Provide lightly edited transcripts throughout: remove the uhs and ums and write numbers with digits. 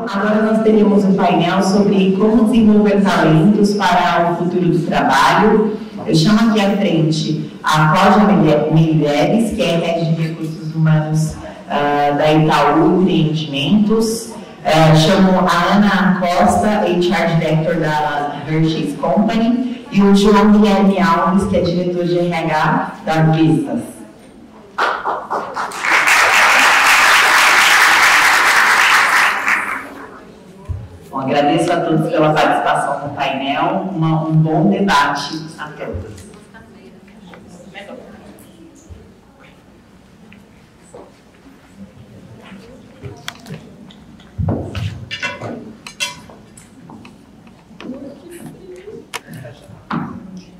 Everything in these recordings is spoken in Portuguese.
agora nós teríamos um painel sobre como desenvolver talentos para o futuro do trabalho. Eu chamo aqui à frente a Cláudia Meireles, que é Head de Recursos Humanos da Itaú Empreendimentos. Chamo a Ana Costa, HR Director da Hershey's Company, e o João Guilherme Alves, que é diretor de RH da Vistas. Bom, agradeço a todos pela participação no painel, um bom debate a todos.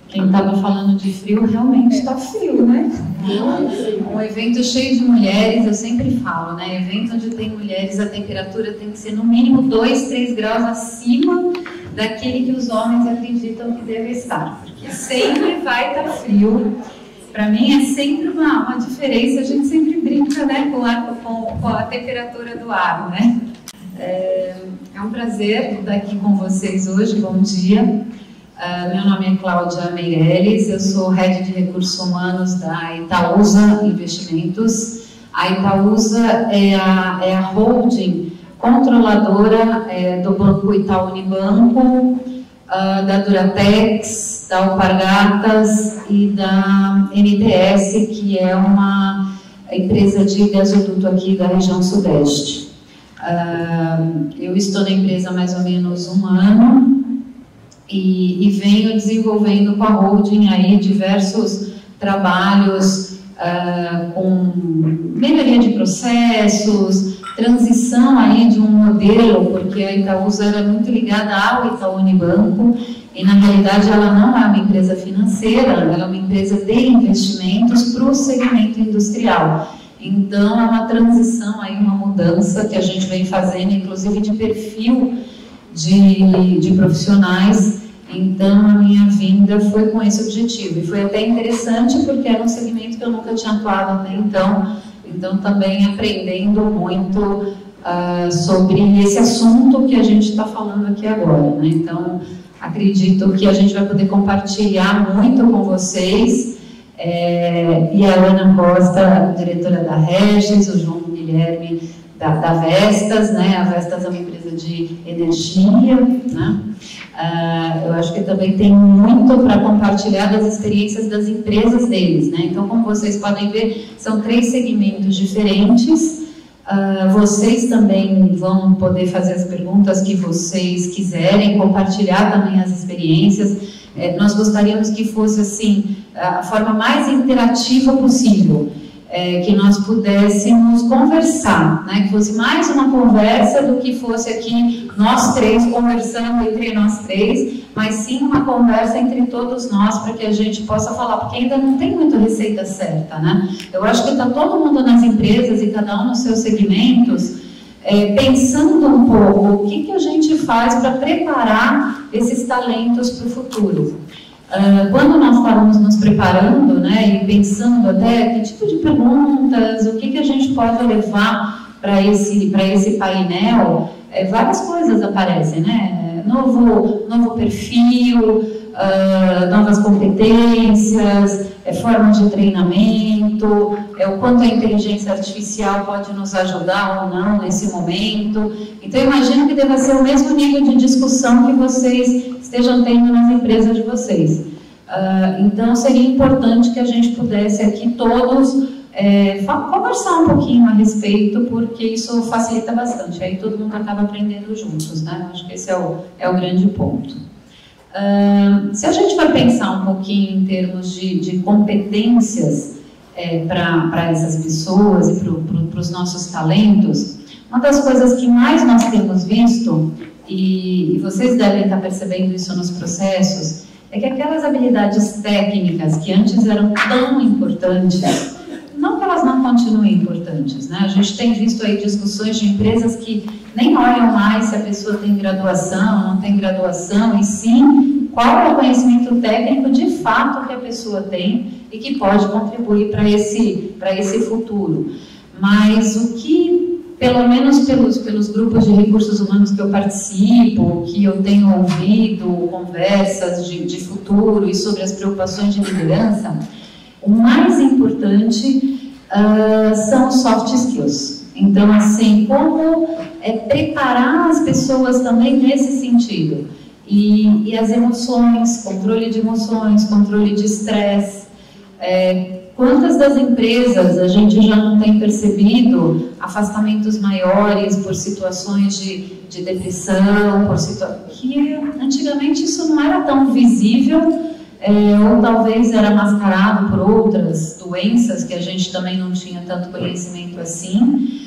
Quem estava falando de frio, realmente está frio, né? Um evento cheio de mulheres, eu sempre falo, né? Evento onde tem mulheres, a temperatura tem que ser no mínimo 2, 3 graus acima daquele que os homens acreditam que deve estar. Porque sempre vai estar frio. Para mim é sempre uma diferença, a gente sempre brinca, né, com a temperatura do ar, né? É um prazer estar aqui com vocês hoje, bom dia. Meu nome é Cláudia Meireles, eu sou Head de Recursos Humanos da Itaúsa Investimentos. A Itaúsa é a holding controladora do Banco Itaú Unibanco, da Duratex, da Alpargatas e da NTS, que é uma empresa de gasoduto aqui da região sudeste. Eu estou na empresa há mais ou menos um ano, e venho desenvolvendo com a holding aí diversos trabalhos com melhoria de processos, transição aí de um modelo, porque a Itaúsa era muito ligada ao Itaú Unibanco, e na realidade ela não é uma empresa financeira, ela é uma empresa de investimentos para o segmento industrial. Então é uma transição aí, uma mudança que a gente vem fazendo, inclusive de perfil de profissionais. Então a minha vinda foi com esse objetivo, e foi até interessante porque era um segmento que eu nunca tinha atuado até então também aprendendo muito sobre esse assunto que a gente está falando aqui agora, né? Então acredito que a gente vai poder compartilhar muito com vocês, e a Ana Costa, diretora da Regis, o João Guilherme da Vestas, né? A Vestas é uma empresa de energia, né? Eu acho que também tem muito para compartilhar das experiências das empresas deles, né? Então, como vocês podem ver, são 3 segmentos diferentes. Vocês também vão poder fazer as perguntas que vocês quiserem, compartilhar também as experiências. Nós gostaríamos que fosse assim, a forma mais interativa possível. Que nós pudéssemos conversar, né? Que fosse mais uma conversa do que fosse aqui nós 3 conversando entre nós 3, mas sim uma conversa entre todos nós, para que a gente possa falar, porque ainda não tem muita receita certa, né? Eu acho que está todo mundo nas empresas e cada um nos seus segmentos, pensando um pouco o que a gente faz para preparar esses talentos para o futuro. Quando nós estávamos nos preparando, né, e pensando até que tipo de perguntas, o que a gente pode levar para esse painel, várias coisas aparecem, né? Novo perfil, novas competências, formas de treinamento, o quanto a inteligência artificial pode nos ajudar ou não nesse momento. Então, eu imagino que deva ser o mesmo nível de discussão que vocês estejam tendo nas empresas de vocês. Então, seria importante que a gente pudesse aqui todos conversar um pouquinho a respeito, porque isso facilita bastante, aí todo mundo acaba aprendendo juntos, né? Acho que esse é o grande ponto. Se a gente vai pensar um pouquinho em termos de competências para essas pessoas e para os nossos talentos, uma das coisas que mais nós temos visto, e vocês devem estar percebendo isso nos processos, é que aquelas habilidades técnicas que antes eram tão importantes, não que elas não continuem importantes, né? A gente tem visto aí discussões de empresas que nem olham mais se a pessoa tem graduação, não tem graduação, e sim qual é o conhecimento técnico de fato que a pessoa tem e que pode contribuir para esse futuro. Mas o que pelo menos pelos grupos de recursos humanos que eu participo, que eu tenho ouvido conversas de futuro e sobre as preocupações de liderança, o mais importante são os soft skills. Então, assim, como preparar as pessoas também nesse sentido. E as emoções, controle de emoções, controle de estresse. Quantas das empresas a gente já não tem percebido afastamentos maiores por situações de depressão, que antigamente isso não era tão visível, ou talvez era mascarado por outras doenças que a gente também não tinha tanto conhecimento assim,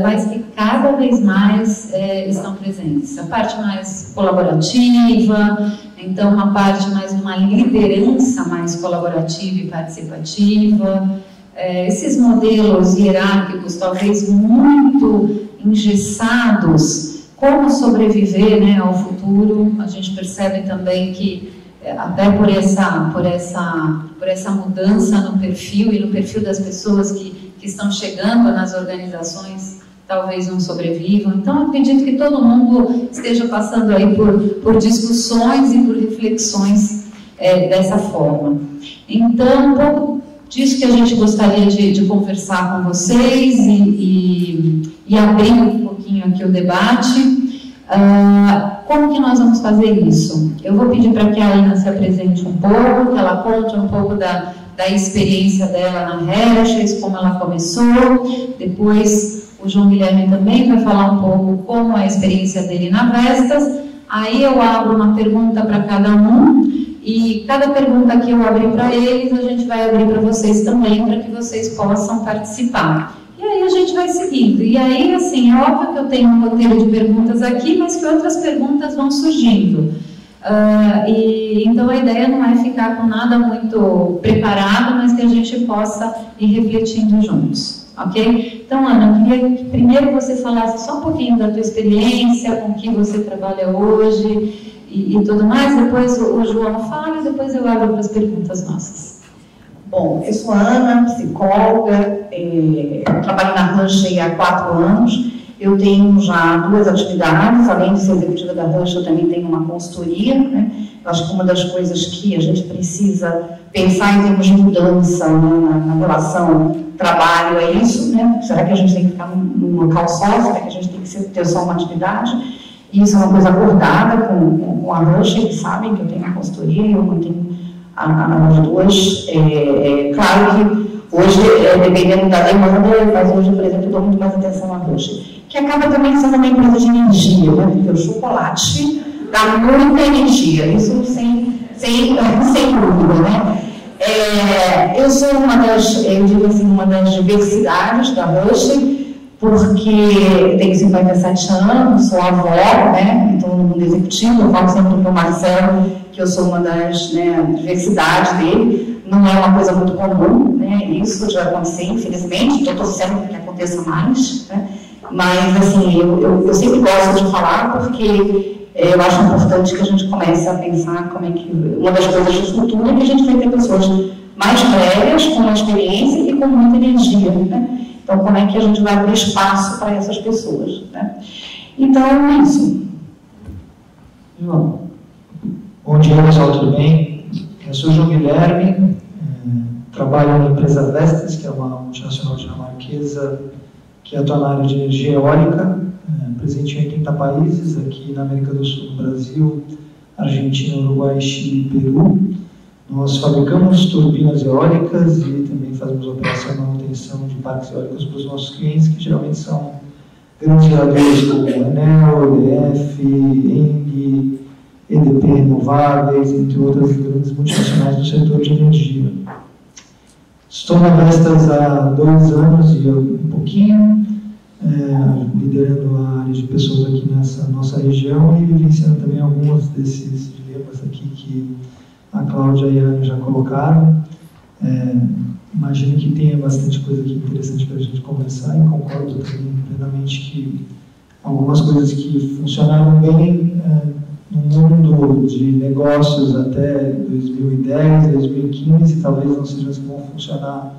mas que cada vez mais estão presentes. A parte mais colaborativa, então uma parte mais de uma liderança mais colaborativa e participativa, esses modelos hierárquicos talvez muito engessados, como sobreviver, né, ao futuro. A gente percebe também que até por essa mudança no perfil e no perfil das pessoas que estão chegando nas organizações, talvez não sobrevivam. Então, acredito que todo mundo esteja passando aí por discussões e por reflexões dessa forma. Então, um pouco disso que a gente gostaria de conversar com vocês e abrir um pouquinho aqui o debate. Como que nós vamos fazer isso? Eu vou pedir para que a Ana se apresente um pouco, que ela conte um pouco da experiência dela na Hershey's, como ela começou. Depois o João Guilherme também vai falar um pouco como é a experiência dele na Vestas. Aí eu abro uma pergunta para cada um e cada pergunta que eu abrir para eles, a gente vai abrir para vocês também, para que vocês possam participar. E aí a gente vai seguindo. E aí, assim, é óbvio que eu tenho um roteiro de perguntas aqui, mas que outras perguntas vão surgindo. Então a ideia não é ficar com nada muito preparado, mas que a gente possa ir refletindo juntos, ok? Então, Ana, eu queria que primeiro você falasse só um pouquinho da tua experiência, com que você trabalha hoje e tudo mais. Depois o João fala e depois eu abro para as perguntas nossas. Bom, eu sou Ana, psicóloga, trabalho na Hershey há 4 anos. Eu tenho já 2 atividades, além de ser executiva da Hershey, eu também tenho uma consultoria, né? Eu acho que uma das coisas que a gente precisa pensar em termos de mudança, né, na relação trabalho é isso, né? Será que a gente tem que ficar num local só? Será que a gente tem que ter só uma atividade? E isso é uma coisa acordada com a Hershey, eles sabem que eu tenho uma consultoria e eu mantenho as 2. Claro que hoje, dependendo da demanda, mas hoje, por exemplo, eu dou muito mais atenção à Hershey, que acaba também sendo uma empresa de energia, né? Porque o chocolate dá muita energia, isso sem dúvida, né? Eu sou uma das diversidades da Hershey, porque tenho 57 anos, sou avó, né? Então, no mundo executivo, eu falo sempre para o Marcelo que eu sou uma das diversidades dele. Não é uma coisa muito comum, né? Isso já aconteceu, infelizmente, estou torcendo para que aconteça mais, né? Mas, assim, eu sempre gosto de falar porque eu acho importante que a gente comece a pensar como é que... Uma das coisas do futuro é que a gente vai ter pessoas mais velhas, com uma experiência e com muita energia, né? Então, como é que a gente vai abrir espaço para essas pessoas, né? Então, é isso. João. Bom dia, pessoal, tudo bem? Eu sou o João Guilherme, trabalho na empresa Vestas, que é uma multinacional dinamarquesa que atua na área de energia eólica, presente em 80 países, aqui na América do Sul, no Brasil, Argentina, Uruguai, Chile e Peru. Nós fabricamos turbinas eólicas e também fazemos operação e manutenção de parques eólicos para os nossos clientes, que geralmente são grandes geradores como Enel, EDF, ENGIE, EDP Renováveis, entre outras grandes multinacionais do setor de energia. Estou na Vestas há 2 anos e um pouquinho, liderando a área de pessoas aqui nessa nossa região e vivenciando também alguns desses dilemas aqui que a Cláudia e a Ana já colocaram. Imagino que tenha bastante coisa aqui interessante para a gente conversar e concordo também plenamente que algumas coisas que funcionaram bem no mundo de negócios até 2010, 2015, talvez não sejam as que vão funcionar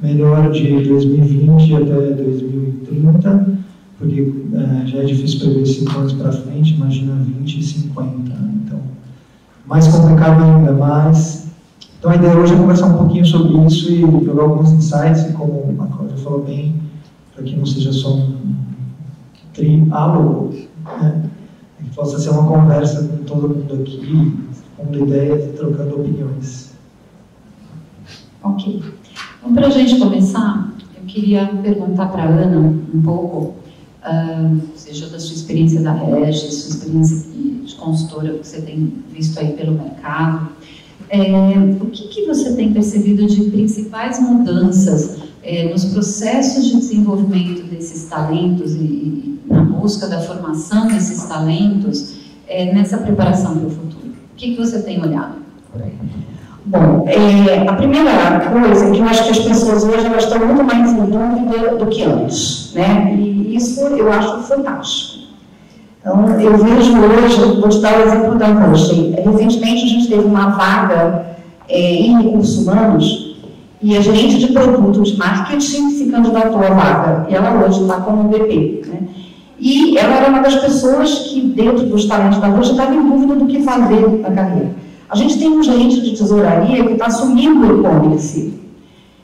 melhor de 2020 até 2030, porque já é difícil prever 5 anos para frente, imagina 20 e 50. Então, mais complicado ainda mais. Então, a ideia hoje é conversar um pouquinho sobre isso e jogar alguns insights, e como a Cláudia falou bem, para que não seja só um triálogo, né? Que possa ser uma conversa com todo mundo aqui, pondo ideias e trocando opiniões. Ok. Então, para a gente começar, eu queria perguntar para a Ana um pouco, seja da sua experiência da Regi, sua experiência de consultora que você tem visto aí pelo mercado, o que você tem percebido de principais mudanças nos processos de desenvolvimento desses talentos e na busca da formação desses talentos nessa preparação para o futuro? O que você tem olhado por aí? Bom, a primeira coisa é que eu acho que as pessoas hoje elas estão muito mais em dúvida do que antes, né? E isso eu acho fantástico. Então, eu vejo hoje, vou te dar o exemplo da Roche. Recentemente a gente teve uma vaga em recursos humanos e a gerente de produto de marketing se candidatou à vaga. E ela hoje está como VP, né? E ela era uma das pessoas que, dentro dos talentos da Roche, estava em dúvida do que fazer na carreira. A gente tem um gerente de tesouraria que está assumindo o e-commerce,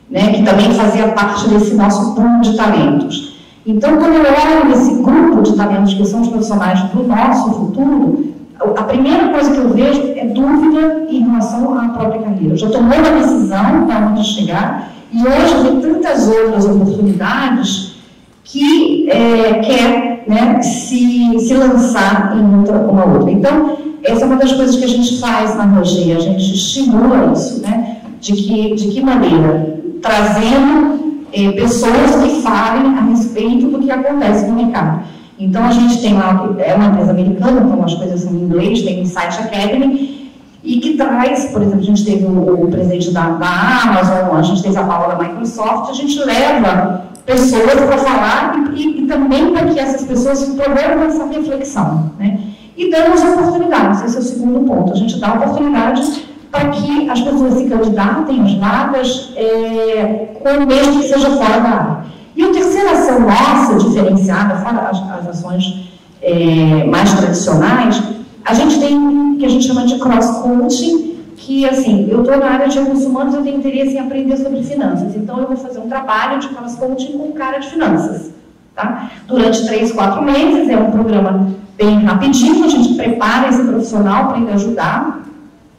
né, que também fazia parte desse nosso pool de talentos. Então, quando eu olho esse grupo de talentos que são os profissionais do nosso futuro, a primeira coisa que eu vejo é dúvida em relação à própria carreira. Eu já tomei uma decisão para onde chegar e hoje eu tenho tantas outras oportunidades que quer, né, se lançar em uma outra. Então, essa é uma das coisas que a gente faz na Roger, a gente estimula isso, né? De que maneira? Trazendo pessoas que falem a respeito do que acontece no mercado. Então, a gente tem lá, é uma empresa americana, então as coisas são em inglês, tem o Insight Academy, e que traz, por exemplo, a gente teve o presidente da Amazon, a gente teve a Paula da Microsoft, a gente leva pessoas para falar e também para que essas pessoas promovam essa reflexão, né? E damos oportunidades, esse é o segundo ponto. A gente dá oportunidade para que as pessoas se candidatem às vagas com o mesmo que seja fora da área. E a terceira ação nossa, diferenciada, fora as ações mais tradicionais, a gente tem o que a gente chama de cross-coaching, que, assim, eu estou na área de recursos humanos, eu tenho interesse em aprender sobre finanças, então eu vou fazer um trabalho de cross-coaching com um cara de finanças, tá? Durante 3, 4 meses, é um programa bem rapidinho, a gente prepara esse profissional para ele ajudar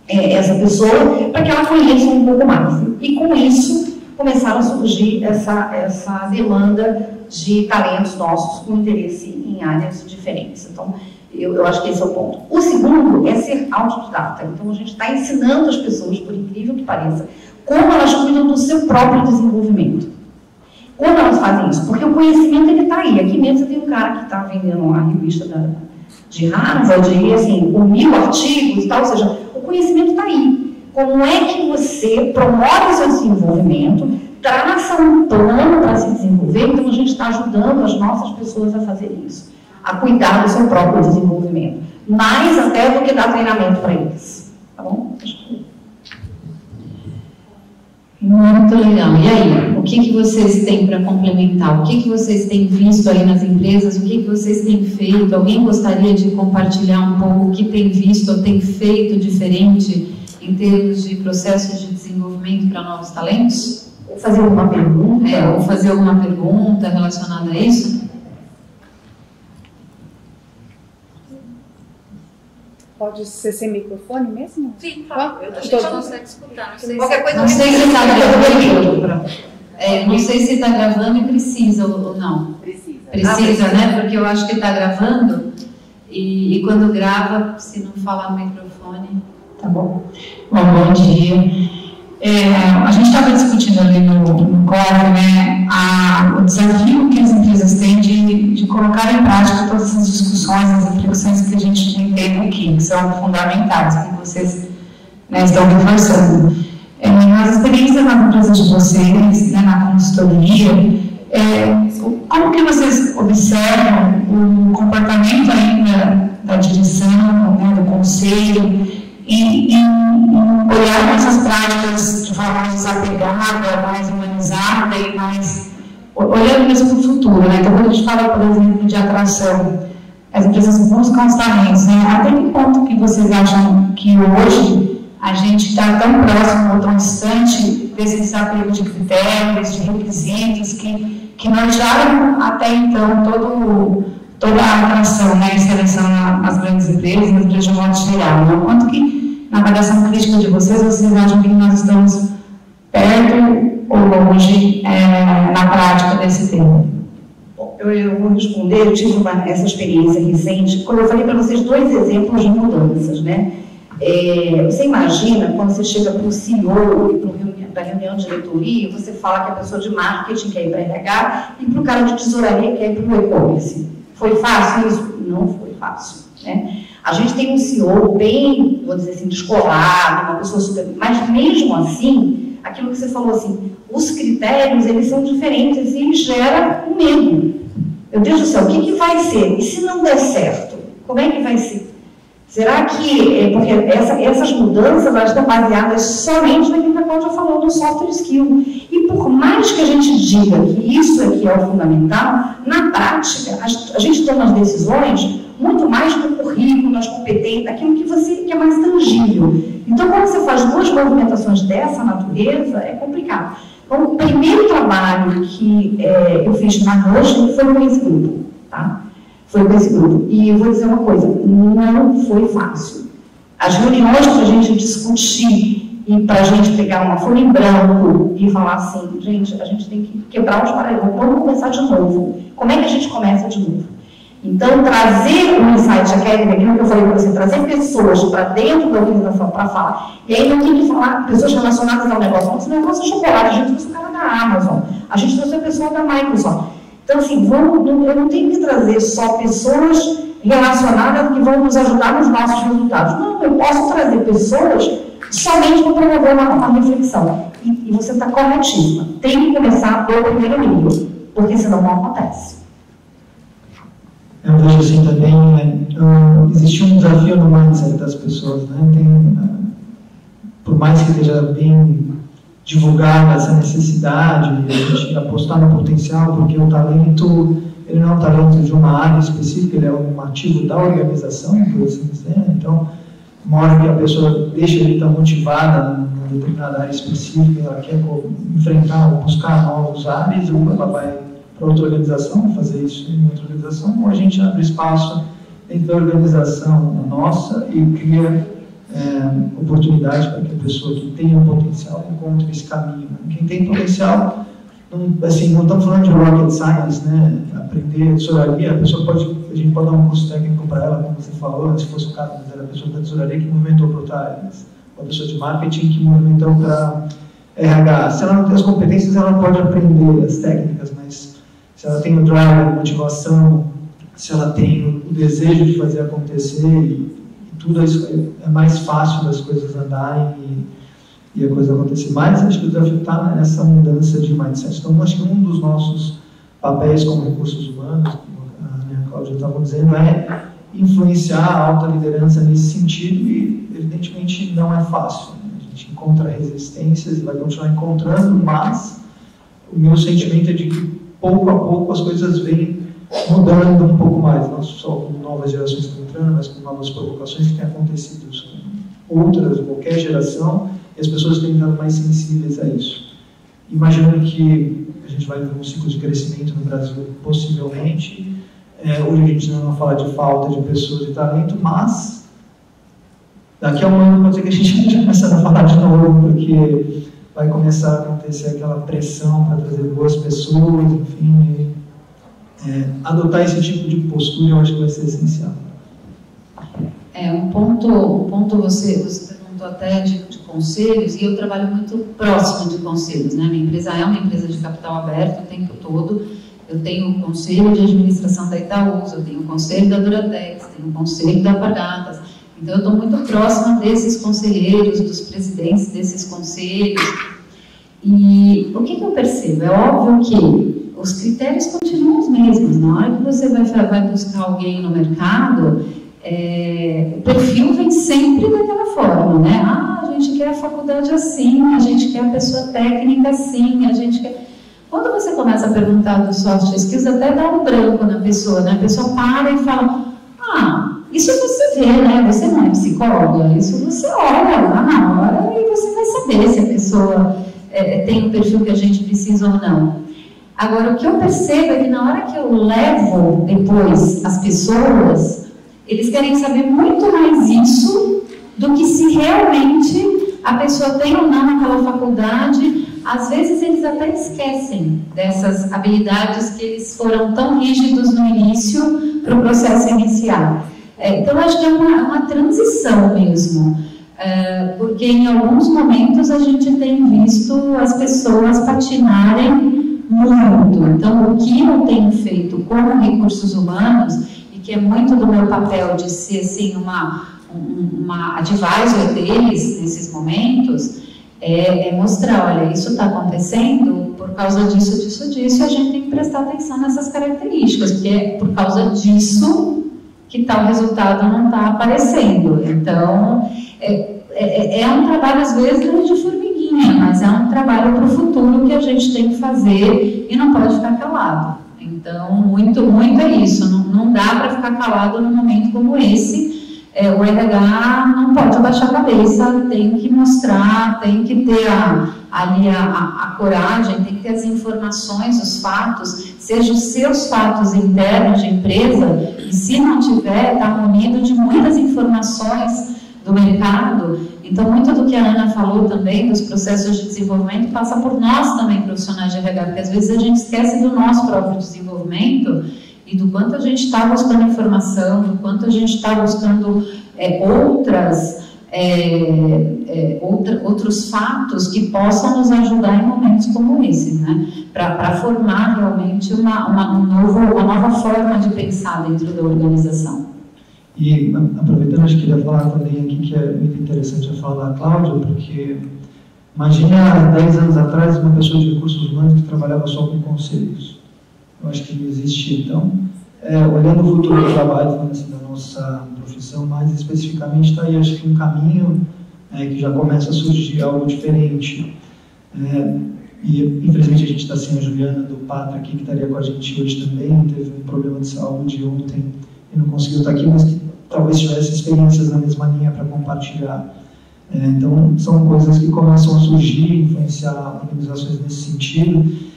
essa pessoa, para que ela conheça um pouco mais. E com isso, começaram a surgir essa demanda de talentos nossos com interesse em áreas diferentes. Então, eu acho que esse é o ponto. O segundo é ser autodidata. Então, a gente está ensinando as pessoas, por incrível que pareça, como elas cuidam do seu próprio desenvolvimento. Como elas fazem isso? Porque o conhecimento, ele está aí. Aqui mesmo tem um cara que está vendendo uma revista de Harvard, e assim, com 1000 artigos e tal, ou seja, o conhecimento está aí. Como é que você promove o seu desenvolvimento, traça um plano para se desenvolver? Então, a gente está ajudando as nossas pessoas a fazer isso, a cuidar do seu próprio desenvolvimento, mais até do que dar treinamento para eles. Tá bom? Muito legal. E aí, o que vocês têm para complementar? O que vocês têm visto aí nas empresas? O que vocês têm feito? Alguém gostaria de compartilhar um pouco o que tem visto ou tem feito diferente em termos de processos de desenvolvimento para novos talentos? Ou fazer alguma pergunta? Ou fazer alguma pergunta relacionada a isso? Pode ser sem microfone mesmo? Sim, claro. Eu a gente consegue escutar. Qualquer coisa. Não sei se está gravando. Não sei se está gravando e precisa ou não. Precisa, né? Porque eu acho que está gravando e quando grava, se não falar no microfone. Tá bom. Bom dia. A gente estava discutindo ali no COF, né, o desafio que as empresas têm de colocar em prática todas essas discussões, as reflexões que a gente tem feito aqui, que são fundamentais, que vocês, né, estão reforçando. Nas experiências na empresa de vocês, né, na consultoria, como que vocês observam o comportamento ainda da direção, né, do conselho, e olhar trabalhar com essas práticas de forma mais desapegada, mais humanizada e mais olhando mesmo para o futuro, né? Então, quando a gente fala, por exemplo, de atração, as empresas buscam os talentos, né? Até que ponto que vocês acham que hoje a gente está tão próximo ou tão distante desse desapego de critérios, de requisitos que nortearam até então toda a atração, né, e seleção nas grandes empresas, nas empresas de modo geral, né? Quanto que, na avaliação crítica de vocês acham que nós estamos perto ou longe na prática desse tema? Bom, eu vou responder. Eu tive essa experiência recente, quando eu falei para vocês 2 exemplos de mudanças, né? Você imagina, quando você chega para o CEO e para a reunião de diretoria, você fala que a pessoa de marketing quer ir para RH e para o cara de tesouraria quer ir para o e-commerce. Foi fácil isso? Não foi fácil, né? A gente tem um CEO bem, vou dizer assim, descolado, uma pessoa super... Mas mesmo assim, aquilo que você falou assim, os critérios, eles são diferentes e gera um medo. Meu Deus do céu, o que vai ser? E se não der certo? Como é que vai ser? Será que, porque essas mudanças, elas estão baseadas somente naquilo que a Cláudia falou, no soft skill. E por mais que a gente diga que isso aqui é o fundamental, na prática, a gente toma as decisões muito mais no currículo, nas competências, aquilo que é mais tangível. Então, quando você faz 2 movimentações dessa natureza, é complicado. Então, o primeiro trabalho que eu fiz na Rush foi com esse grupo, tá? Foi com esse grupo. E eu vou dizer uma coisa, não foi fácil. As reuniões para a gente discutir e para a gente pegar uma folha em branco e falar assim, gente, a gente tem que quebrar os paradigmas, vamos começar de novo. Como é que a gente começa de novo? Então, trazer o Insight Academy, aquilo que eu falei para você, trazer pessoas para dentro da organização para falar, e aí não tem que falar pessoas relacionadas ao negócio, esse negócio é chocolate, a gente trouxe o cara da Amazon, a gente trouxe a pessoa da Microsoft. Então, assim, eu não tenho que trazer só pessoas relacionadas que vão nos ajudar nos nossos resultados. Não, eu posso trazer pessoas somente para promover uma reflexão. E você está corretíssima. Tem que começar do primeiro nível, porque senão não acontece. Eu vejo assim também, existe um desafio no mindset das pessoas, né? Por mais que esteja bem divulgar essa necessidade de a gente apostar no potencial, porque o talento, ele não é um talento de uma área específica, ele é um ativo da organização, por assim dizer. Então, uma hora que a pessoa deixa de estar motivada em determinada área específica, ela quer enfrentar ou buscar novos áreas, ou ela vai para outra organização, fazer isso em outra organização, ou a gente abre espaço dentro da organização nossa e cria oportunidade para que a pessoa que tem um potencial encontre esse caminho. Quem tem potencial, não estamos falando de rocket science, né? Aprender tesouraria, a gente pode dar um curso técnico para ela, como você falou, se fosse o caso, mas era a pessoa da tesouraria que movimentou para outra área, ou a pessoa de marketing que movimentou para RH. Se ela não tem as competências, ela não pode aprender as técnicas, mas se ela tem o drive, a motivação, se ela tem o desejo de fazer acontecer e tudo isso, é mais fácil das coisas andarem e a coisa acontecer. Mas acho que o desafio está nessa mudança de mindset. Então, acho que um dos nossos papéis como recursos humanos, como a Cláudia estava dizendo, é influenciar a alta liderança nesse sentido e, evidentemente, não é fácil. A gente encontra resistências e vai continuar encontrando, mas o meu sentimento é de que, pouco a pouco, as coisas vêm mudando um pouco mais, não só com novas gerações que estão entrando, mas com novas provocações que têm acontecido com outras, qualquer geração, e as pessoas têm ficado mais sensíveis a isso. Imaginando que a gente vai ver um ciclo de crescimento no Brasil, possivelmente, hoje a gente não fala de falta de pessoas de talento, mas daqui a um ano pode ser que a gente já comece a falar de novo, porque vai começar a acontecer aquela pressão para trazer boas pessoas, enfim. Adotar esse tipo de postura eu acho que vai ser essencial. Um ponto você perguntou até de conselhos, e eu trabalho muito próximo de conselhos, né? Minha empresa é uma empresa de capital aberto o tempo todo. Eu tenho o conselho de administração da Itaúsa, eu tenho o conselho da Duratex, tenho o conselho da Alpargatas. Então eu estou muito próxima desses conselheiros, dos presidentes desses conselhos. E o que eu percebo? É óbvio que os critérios continuam os mesmos. Na hora que você vai buscar alguém no mercado, o perfil vem sempre daquela forma, né? A gente quer a faculdade assim, a gente quer a pessoa técnica assim, a gente quer... Quando você começa a perguntar dos soft skills, até dá um branco na pessoa, né? A pessoa para e fala, isso você vê, né? Você não é psicóloga, isso você olha lá na hora e você vai saber se a pessoa tem o perfil que a gente precisa ou não. Agora, o que eu percebo é que na hora que eu levo depois as pessoas, eles querem saber muito mais isso do que se realmente a pessoa tem ou não aquela faculdade. Às vezes eles até esquecem dessas habilidades que eles foram tão rígidos no início para o processo inicial. Então, acho que é uma transição mesmo, porque em alguns momentos a gente tem visto as pessoas patinarem muito. Então, o que eu tenho feito com recursos humanos, e que é muito do meu papel de ser assim, uma advisor deles nesses momentos, é mostrar, olha, isso está acontecendo por causa disso, e a gente tem que prestar atenção nessas características, porque é por causa disso que tal resultado não está aparecendo. Então, é um trabalho, às vezes, de formiguinha, mas é um trabalho para o futuro que a gente tem que fazer e não pode ficar calado. Então, muito é isso, não dá para ficar calado num momento como esse. O RH não pode abaixar a cabeça, tem que mostrar, tem que ter a coragem, tem que ter as informações, os fatos, sejam os seus fatos internos de empresa, e se não tiver, está munido de muitas informações do mercado. Então, muito do que a Ana falou também, dos processos de desenvolvimento, passa por nós também, profissionais de RH, porque às vezes a gente esquece do nosso próprio desenvolvimento e do quanto a gente está buscando informação, do quanto a gente está buscando outros fatos que possam nos ajudar em momentos como esse, né? Para formar realmente uma nova forma de pensar dentro da organização. E, aproveitando, acho que queria falar também aqui que é muito interessante a fala da Cláudia, porque imagina há 10 anos atrás uma pessoa de recursos humanos que trabalhava só com conselhos. Eu acho que não existe. Então, olhando o futuro do trabalho, falando assim, da nossa profissão, mais especificamente, está aí, acho que um caminho que já começa a surgir algo diferente. E, infelizmente, a gente está sem a Juliana do Patra aqui, que estaria com a gente hoje também, teve um problema de saúde ontem e não conseguiu estar aqui, mas que talvez tivesse experiências na mesma linha para compartilhar. Então, são coisas que começam a surgir, influenciar organizações nesse sentido.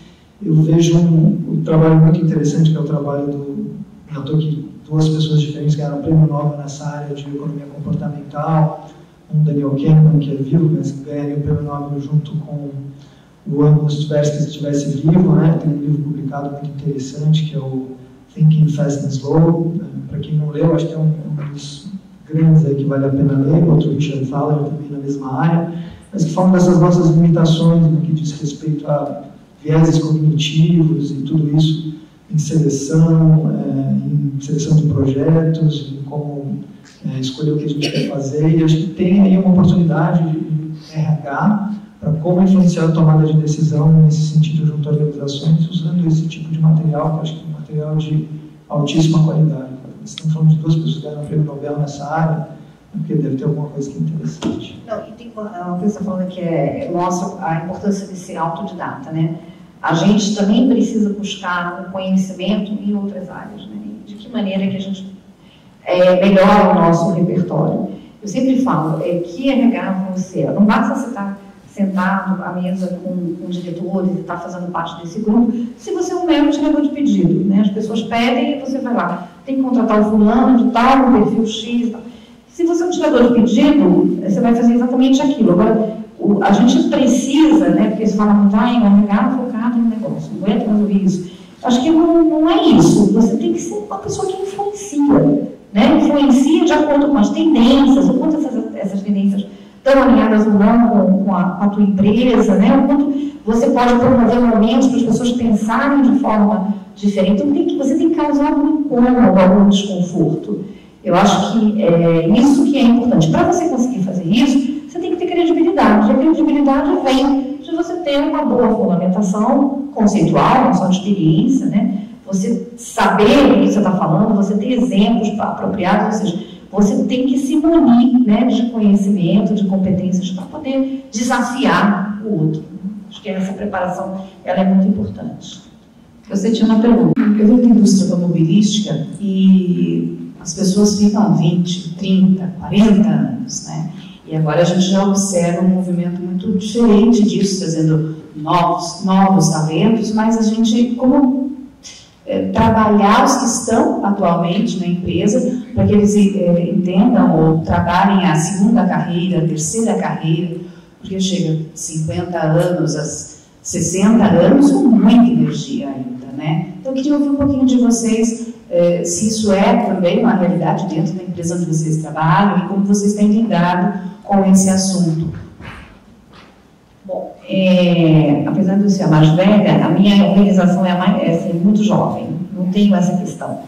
Eu vejo um trabalho muito interessante, que é o trabalho eu estou aqui, 2 pessoas diferentes ganharam um prêmio Nobel nessa área de economia comportamental, Daniel Kahneman, que é vivo, mas ganharia o prêmio Nobel junto com o Amos Tversky, se estivesse vivo, né? Tem um livro publicado muito interessante, que é o Thinking Fast and Slow. Para quem não leu, acho que é um dos grandes aí que vale a pena ler, outro Richard Thaler também na mesma área, mas que falam dessas nossas limitações no que diz respeito a vieses cognitivos e tudo isso em seleção de projetos, em como escolher o que a gente quer fazer, e acho que tem aí uma oportunidade de RH para como influenciar a tomada de decisão nesse sentido junto a organizações, usando esse tipo de material, que acho que é um material de altíssima qualidade. Estamos falando de 2 pessoas que ganharam o prêmio Nobel nessa área, porque deve ter alguma coisa que é interessante. Não, e tem uma coisa que você está falando que mostra a importância de ser autodidata, né? A gente também precisa buscar o conhecimento em outras áreas, né? De que maneira que a gente melhora o nosso repertório. Eu sempre falo, que RH você não basta você estar sentado à mesa com diretores e estar fazendo parte desse grupo, se você é um mero tirador de pedido, né? As pessoas pedem e você vai lá, tem que contratar o fulano de tal, no perfil X e tal. Se você é um tirador de pedido, você vai fazer exatamente aquilo. Agora, a gente precisa, né, porque você fala muito, o RH focado no negócio, não aguenta resolver isso. Acho que não é isso. Você tem que ser uma pessoa que influencia, né? Influencia de acordo com as tendências, o quanto essas tendências estão alinhadas ou não com a tua empresa, né? O quanto você pode promover momentos para as pessoas pensarem de forma diferente. Então, você tem que causar algum incômodo, algum desconforto. Eu acho que é isso que é importante. Para você conseguir fazer isso, você tem que ter credibilidade. E a credibilidade vem de você ter uma boa fundamentação conceitual, não só de experiência, né? Você saber o que você está falando, você ter exemplos apropriados, ou seja, você tem que se munir, né, de conhecimento, de competências para poder desafiar o outro. Acho que essa preparação ela é muito importante. Você tinha uma pergunta. Eu venho da indústria automobilística e as pessoas ficam há 20, 30, 40 anos, né? E agora a gente já observa um movimento muito diferente disso, trazendo novos talentos, mas a gente, como trabalhar os que estão atualmente na empresa, para que eles entendam ou trabalhem a segunda carreira, a terceira carreira, porque chega 50 anos, a 60 anos com muita energia ainda, né? Então eu queria ouvir um pouquinho de vocês, se isso é também uma realidade dentro da empresa onde vocês trabalham e como vocês têm lidado com esse assunto. Bom, apesar de eu ser a mais velha, a minha organização é muito jovem, não tenho essa questão.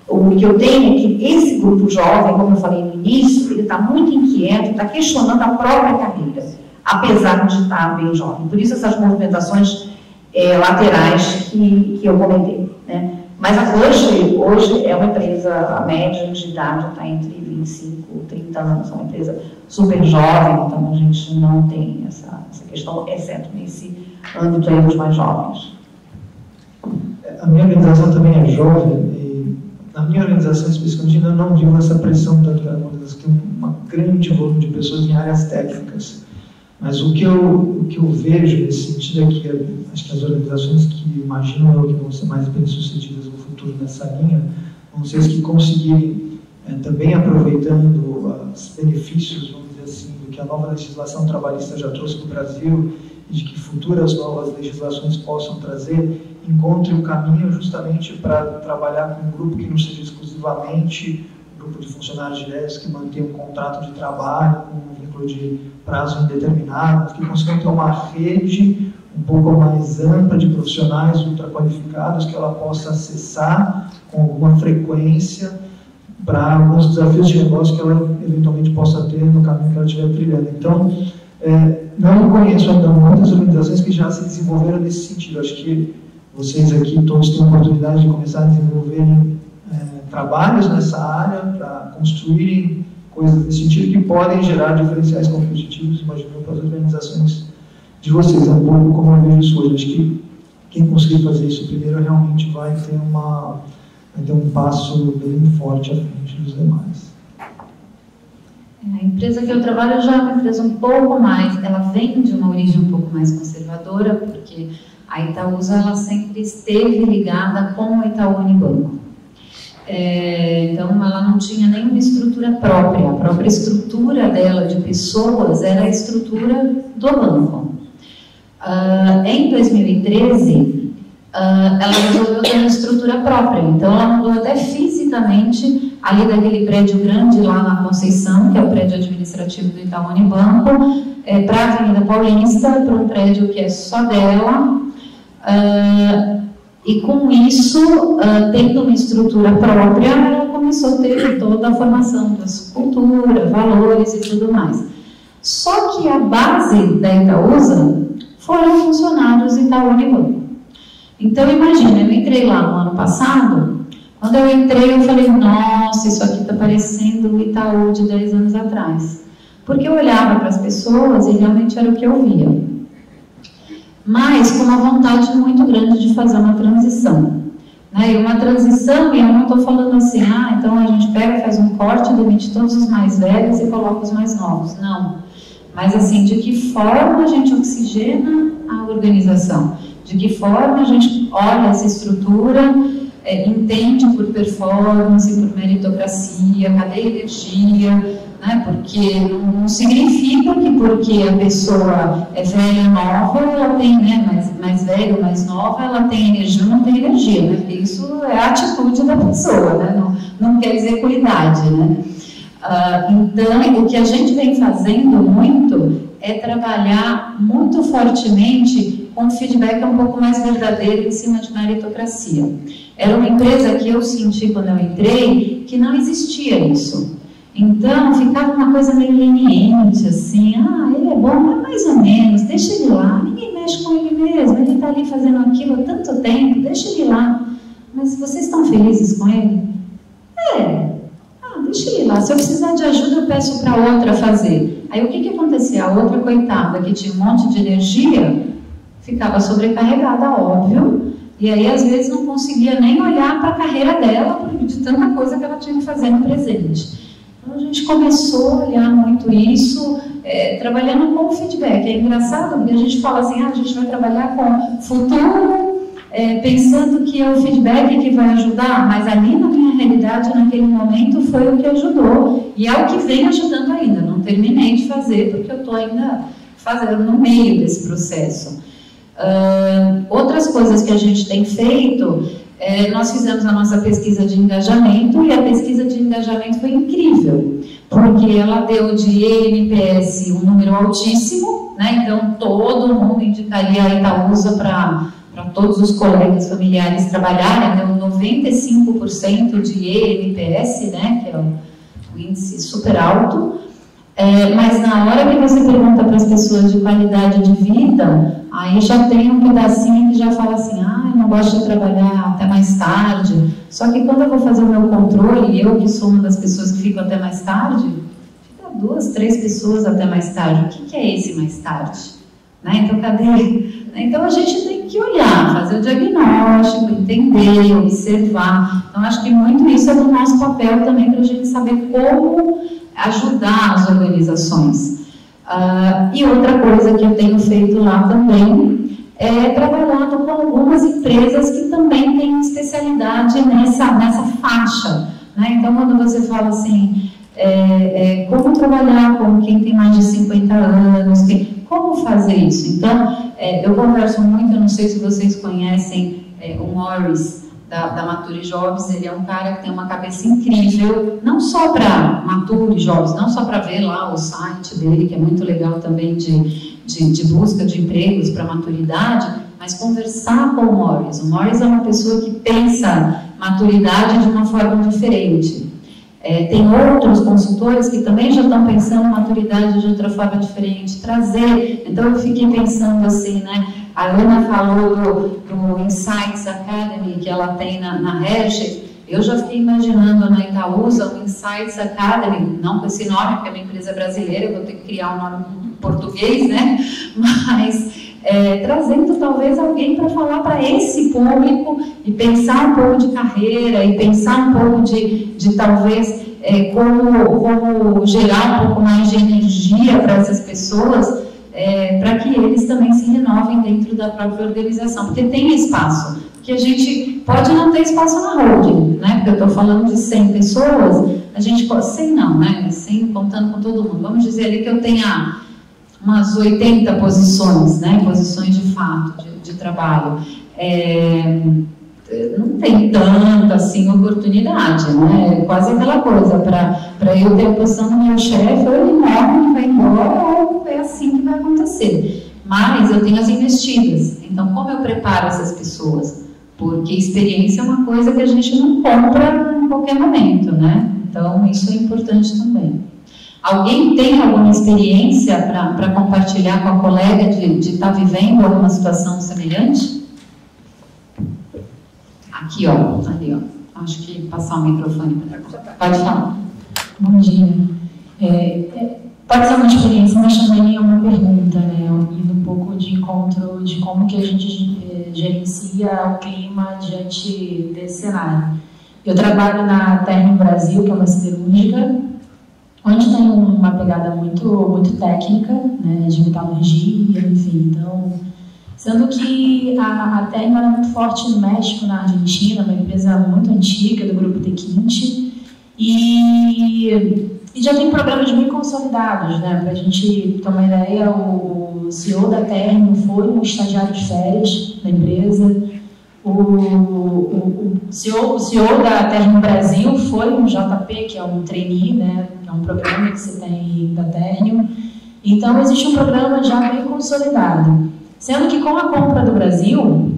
O que eu tenho é que esse grupo jovem, como eu falei no início, ele está muito inquieto, está questionando a própria carreira, apesar de estar bem jovem. Por isso essas movimentações laterais que eu comentei, né? Mas hoje é uma empresa, a média de idade está entre 25 e 30 anos, é uma empresa super jovem, então a gente não tem essa questão, exceto nesse âmbito aí dos mais jovens. A minha organização também é jovem e na minha organização especificamente ainda não vivo essa pressão tanto da organização, tem um grande volume de pessoas em áreas técnicas. Mas o que eu vejo nesse sentido é que acho que as organizações que imaginam que vão ser mais bem-sucedidas no futuro nessa linha vão ser as que conseguirem, também aproveitando os benefícios, vamos dizer assim, do que a nova legislação trabalhista já trouxe para o Brasil e de que futuras novas legislações possam trazer, encontre um caminho justamente para trabalhar com um grupo que não seja exclusivamente um grupo de funcionários diretos que mantém um contrato de trabalho com um vínculo de prazo indeterminado, que consigam ter uma rede um pouco mais ampla de profissionais ultraqualificados que ela possa acessar com alguma frequência para alguns desafios de negócio que ela eventualmente possa ter no caminho que ela estiver trilhando. Então, não conheço ainda muitas organizações que já se desenvolveram nesse sentido. Acho que vocês aqui todos têm a oportunidade de começar a desenvolverem trabalhos nessa área para construírem coisas nesse sentido que podem gerar diferenciais competitivos, imagino, para as organizações de vocês. É um pouco como eu vejo isso hoje. Acho que quem conseguir fazer isso primeiro realmente vai ter um passo bem forte à frente dos demais. A empresa que eu trabalho já é uma empresa um pouco mais, ela vem de uma origem um pouco mais conservadora, porque a Itaúsa ela sempre esteve ligada com o Itaú Unibanco. Então ela não tinha nenhuma estrutura própria, a própria estrutura dela de pessoas era a estrutura do banco. Em 2013 ela resolveu ter uma estrutura própria, então ela mudou até fisicamente ali daquele prédio grande lá na Conceição, que é o prédio administrativo do Itaú Unibanco, para a Avenida Paulista, para um prédio que é só dela. E com isso, tendo uma estrutura própria, ela começou a ter toda a formação das culturas, valores e tudo mais. Só que a base da Itaúsa foram funcionários do Itaú Unibanco. Então, imagina, eu entrei lá no ano passado, quando eu entrei eu falei, nossa, isso aqui está parecendo o Itaú de 10 anos atrás. Porque eu olhava para as pessoas e realmente era o que eu via. Mas com uma vontade muito grande de fazer uma transição. E uma transição, e eu não estou falando assim, então a gente pega, faz um corte, demite todos os mais velhos e coloca os mais novos. Não. Mas assim, de que forma a gente oxigena a organização? De que forma a gente olha essa estrutura, entende por performance, por meritocracia, cadê a energia, porque não significa que porque a pessoa é velha ou nova, ela tem, mais velha ou mais nova, ela tem energia ou não tem energia, porque isso é a atitude da pessoa, não quer dizer qualidade, Então, o que a gente vem fazendo muito é trabalhar muito fortemente com um feedback um pouco mais verdadeiro em cima de meritocracia. Era uma empresa que eu senti quando eu entrei que não existia isso. Então, ficava uma coisa meio leniente, assim, ele é bom, mas mais ou menos, deixa ele lá, ninguém mexe com ele mesmo, ele está ali fazendo aquilo há tanto tempo, deixa ele lá. Mas vocês estão felizes com ele? Deixa ele lá, se eu precisar de ajuda, eu peço para outra fazer. Aí o que acontecia? A outra coitada, que tinha um monte de energia, ficava sobrecarregada, óbvio, e aí às vezes não conseguia nem olhar para a carreira dela, de tanta coisa que ela tinha que fazer no presente. Então a gente começou a olhar muito isso, trabalhando com o feedback. É engraçado porque a gente fala assim, a gente vai trabalhar com futuro, pensando que é o feedback que vai ajudar, mas ali na minha realidade, naquele momento, foi o que ajudou, e é o que vem ajudando ainda. Não terminei de fazer, porque eu estou ainda fazendo no meio desse processo. Outras coisas que a gente tem feito, nós fizemos a nossa pesquisa de engajamento, e a pesquisa de engajamento foi incrível, porque ela deu de eNPS um número altíssimo, né? Então todo mundo indicaria a Itaúsa para todos os colegas familiares trabalharem, então 95% de eNPS, né? Que é um índice super alto. Mas na hora que você pergunta para as pessoas de qualidade de vida, aí já tem um pedacinho que já fala assim, eu não gosto de trabalhar até mais tarde. Só que quando eu vou fazer o meu controle, eu que sou uma das pessoas que fico até mais tarde, fica 2, 3 pessoas até mais tarde. O que é esse mais tarde? Né? Então, cadê? Então a gente tem que olhar, fazer o diagnóstico, entender, observar. Então acho que muito isso é do nosso papel também, para a gente saber como ajudar as organizações. E outra coisa que eu tenho feito lá também é trabalhando com algumas empresas que também têm especialidade nessa faixa. Né? Então, quando você fala assim, como trabalhar com quem tem mais de 50 anos, como fazer isso? Então, eu converso muito, eu não sei se vocês conhecem o Morris, da Mature Jobs. Ele é um cara que tem uma cabeça incrível, não só para Mature Jobs, não só para ver lá o site dele, que é muito legal também de busca de empregos para maturidade, mas conversar com o Morris. O Morris é uma pessoa que pensa maturidade de uma forma diferente. Tem outros consultores que também já estão pensando maturidade de outra forma diferente, trazer. Então eu fiquei pensando assim, né? A Ana falou do Insights Academy que ela tem na Hershey. Eu já fiquei imaginando na Itaúsa o Insights Academy, não com esse nome, porque é uma empresa brasileira, eu vou ter que criar um nome em português, né? Mas trazendo talvez alguém para falar para esse público e pensar um pouco de carreira e pensar um pouco de talvez como gerar um pouco mais de energia para essas pessoas, para que eles também se renovem dentro da própria organização, porque tem espaço, que a gente pode não ter espaço na holding, né? Porque eu estou falando de 100 pessoas, a gente pode, 100 não, né? 100 contando com todo mundo, vamos dizer ali que eu tenha umas 80 posições, né? Posições de fato, de trabalho. Não tem tanta assim oportunidade, né? Quase aquela coisa, para eu ter a posição do meu chefe, ou ele morre, ele vai embora, ou é assim que vai acontecer. Mas eu tenho as investidas, então como eu preparo essas pessoas? Porque experiência é uma coisa que a gente não compra em qualquer momento, né? Então isso é importante também. Alguém tem alguma experiência para compartilhar com a colega de estar vivendo alguma situação semelhante? Aqui, ó, ali, ó. Acho que passar o microfone para cá. Pode falar. Bom dia. Pode ser uma experiência, mas também é uma pergunta, né? Indo um pouco de encontro de como que a gente gerencia o clima diante desse cenário. Eu trabalho na Ternium Brasil, que é uma siderúrgica, onde tem uma pegada muito técnica, né? De metalurgia, enfim, então... Sendo que a Ternium era muito forte no México, na Argentina, uma empresa muito antiga do grupo T15, e já tem programas bem consolidados, né? Para a gente ter uma ideia, o CEO da Ternium foi um estagiário de férias da empresa, o CEO da Ternium Brasil foi um JP, que é um trainee, né? Que é um programa que você tem da Ternium. Então, existe um programa já bem consolidado. Sendo que com a compra do Brasil,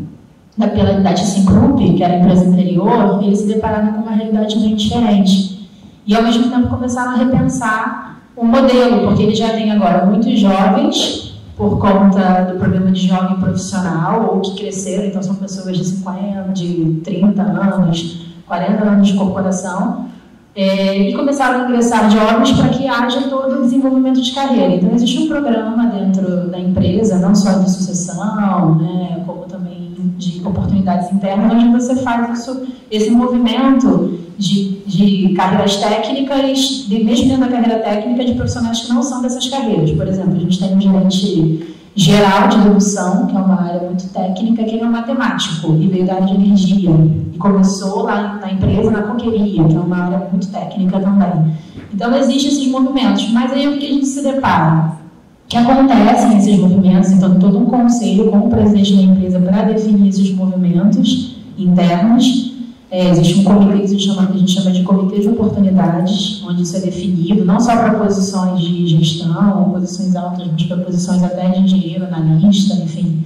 da ThyssenKrupp, que era a empresa anterior, eles se depararam com uma realidade bem diferente. E ao mesmo tempo começaram a repensar o modelo, porque eles já têm agora muitos jovens, por conta do programa de jovem profissional, ou que cresceram, então são pessoas de 50, de 30 anos, 40 anos de corporação, e começaram a ingressar jovens para que haja todo o desenvolvimento de carreira. Então, existe um programa dentro da empresa, não só de sucessão, né, como também de oportunidades internas, onde você faz esse movimento de carreiras técnicas, mesmo dentro da carreira técnica, de profissionais que não são dessas carreiras. Por exemplo, a gente tem um gerente geral de redução, que é uma área muito técnica, que ele é um matemático e veio da área de energia. E começou lá na empresa, na coqueria, que é uma área muito técnica também. Então, existem esses movimentos. Mas aí, o que a gente se depara? Que acontecem esses movimentos, então, todo um conselho com o presidente da empresa para definir esses movimentos internos. Existe um comitê que a gente chama de comitê de oportunidades, onde isso é definido, não só para posições de gestão, posições altas, mas para posições até de engenheiro, analista, enfim,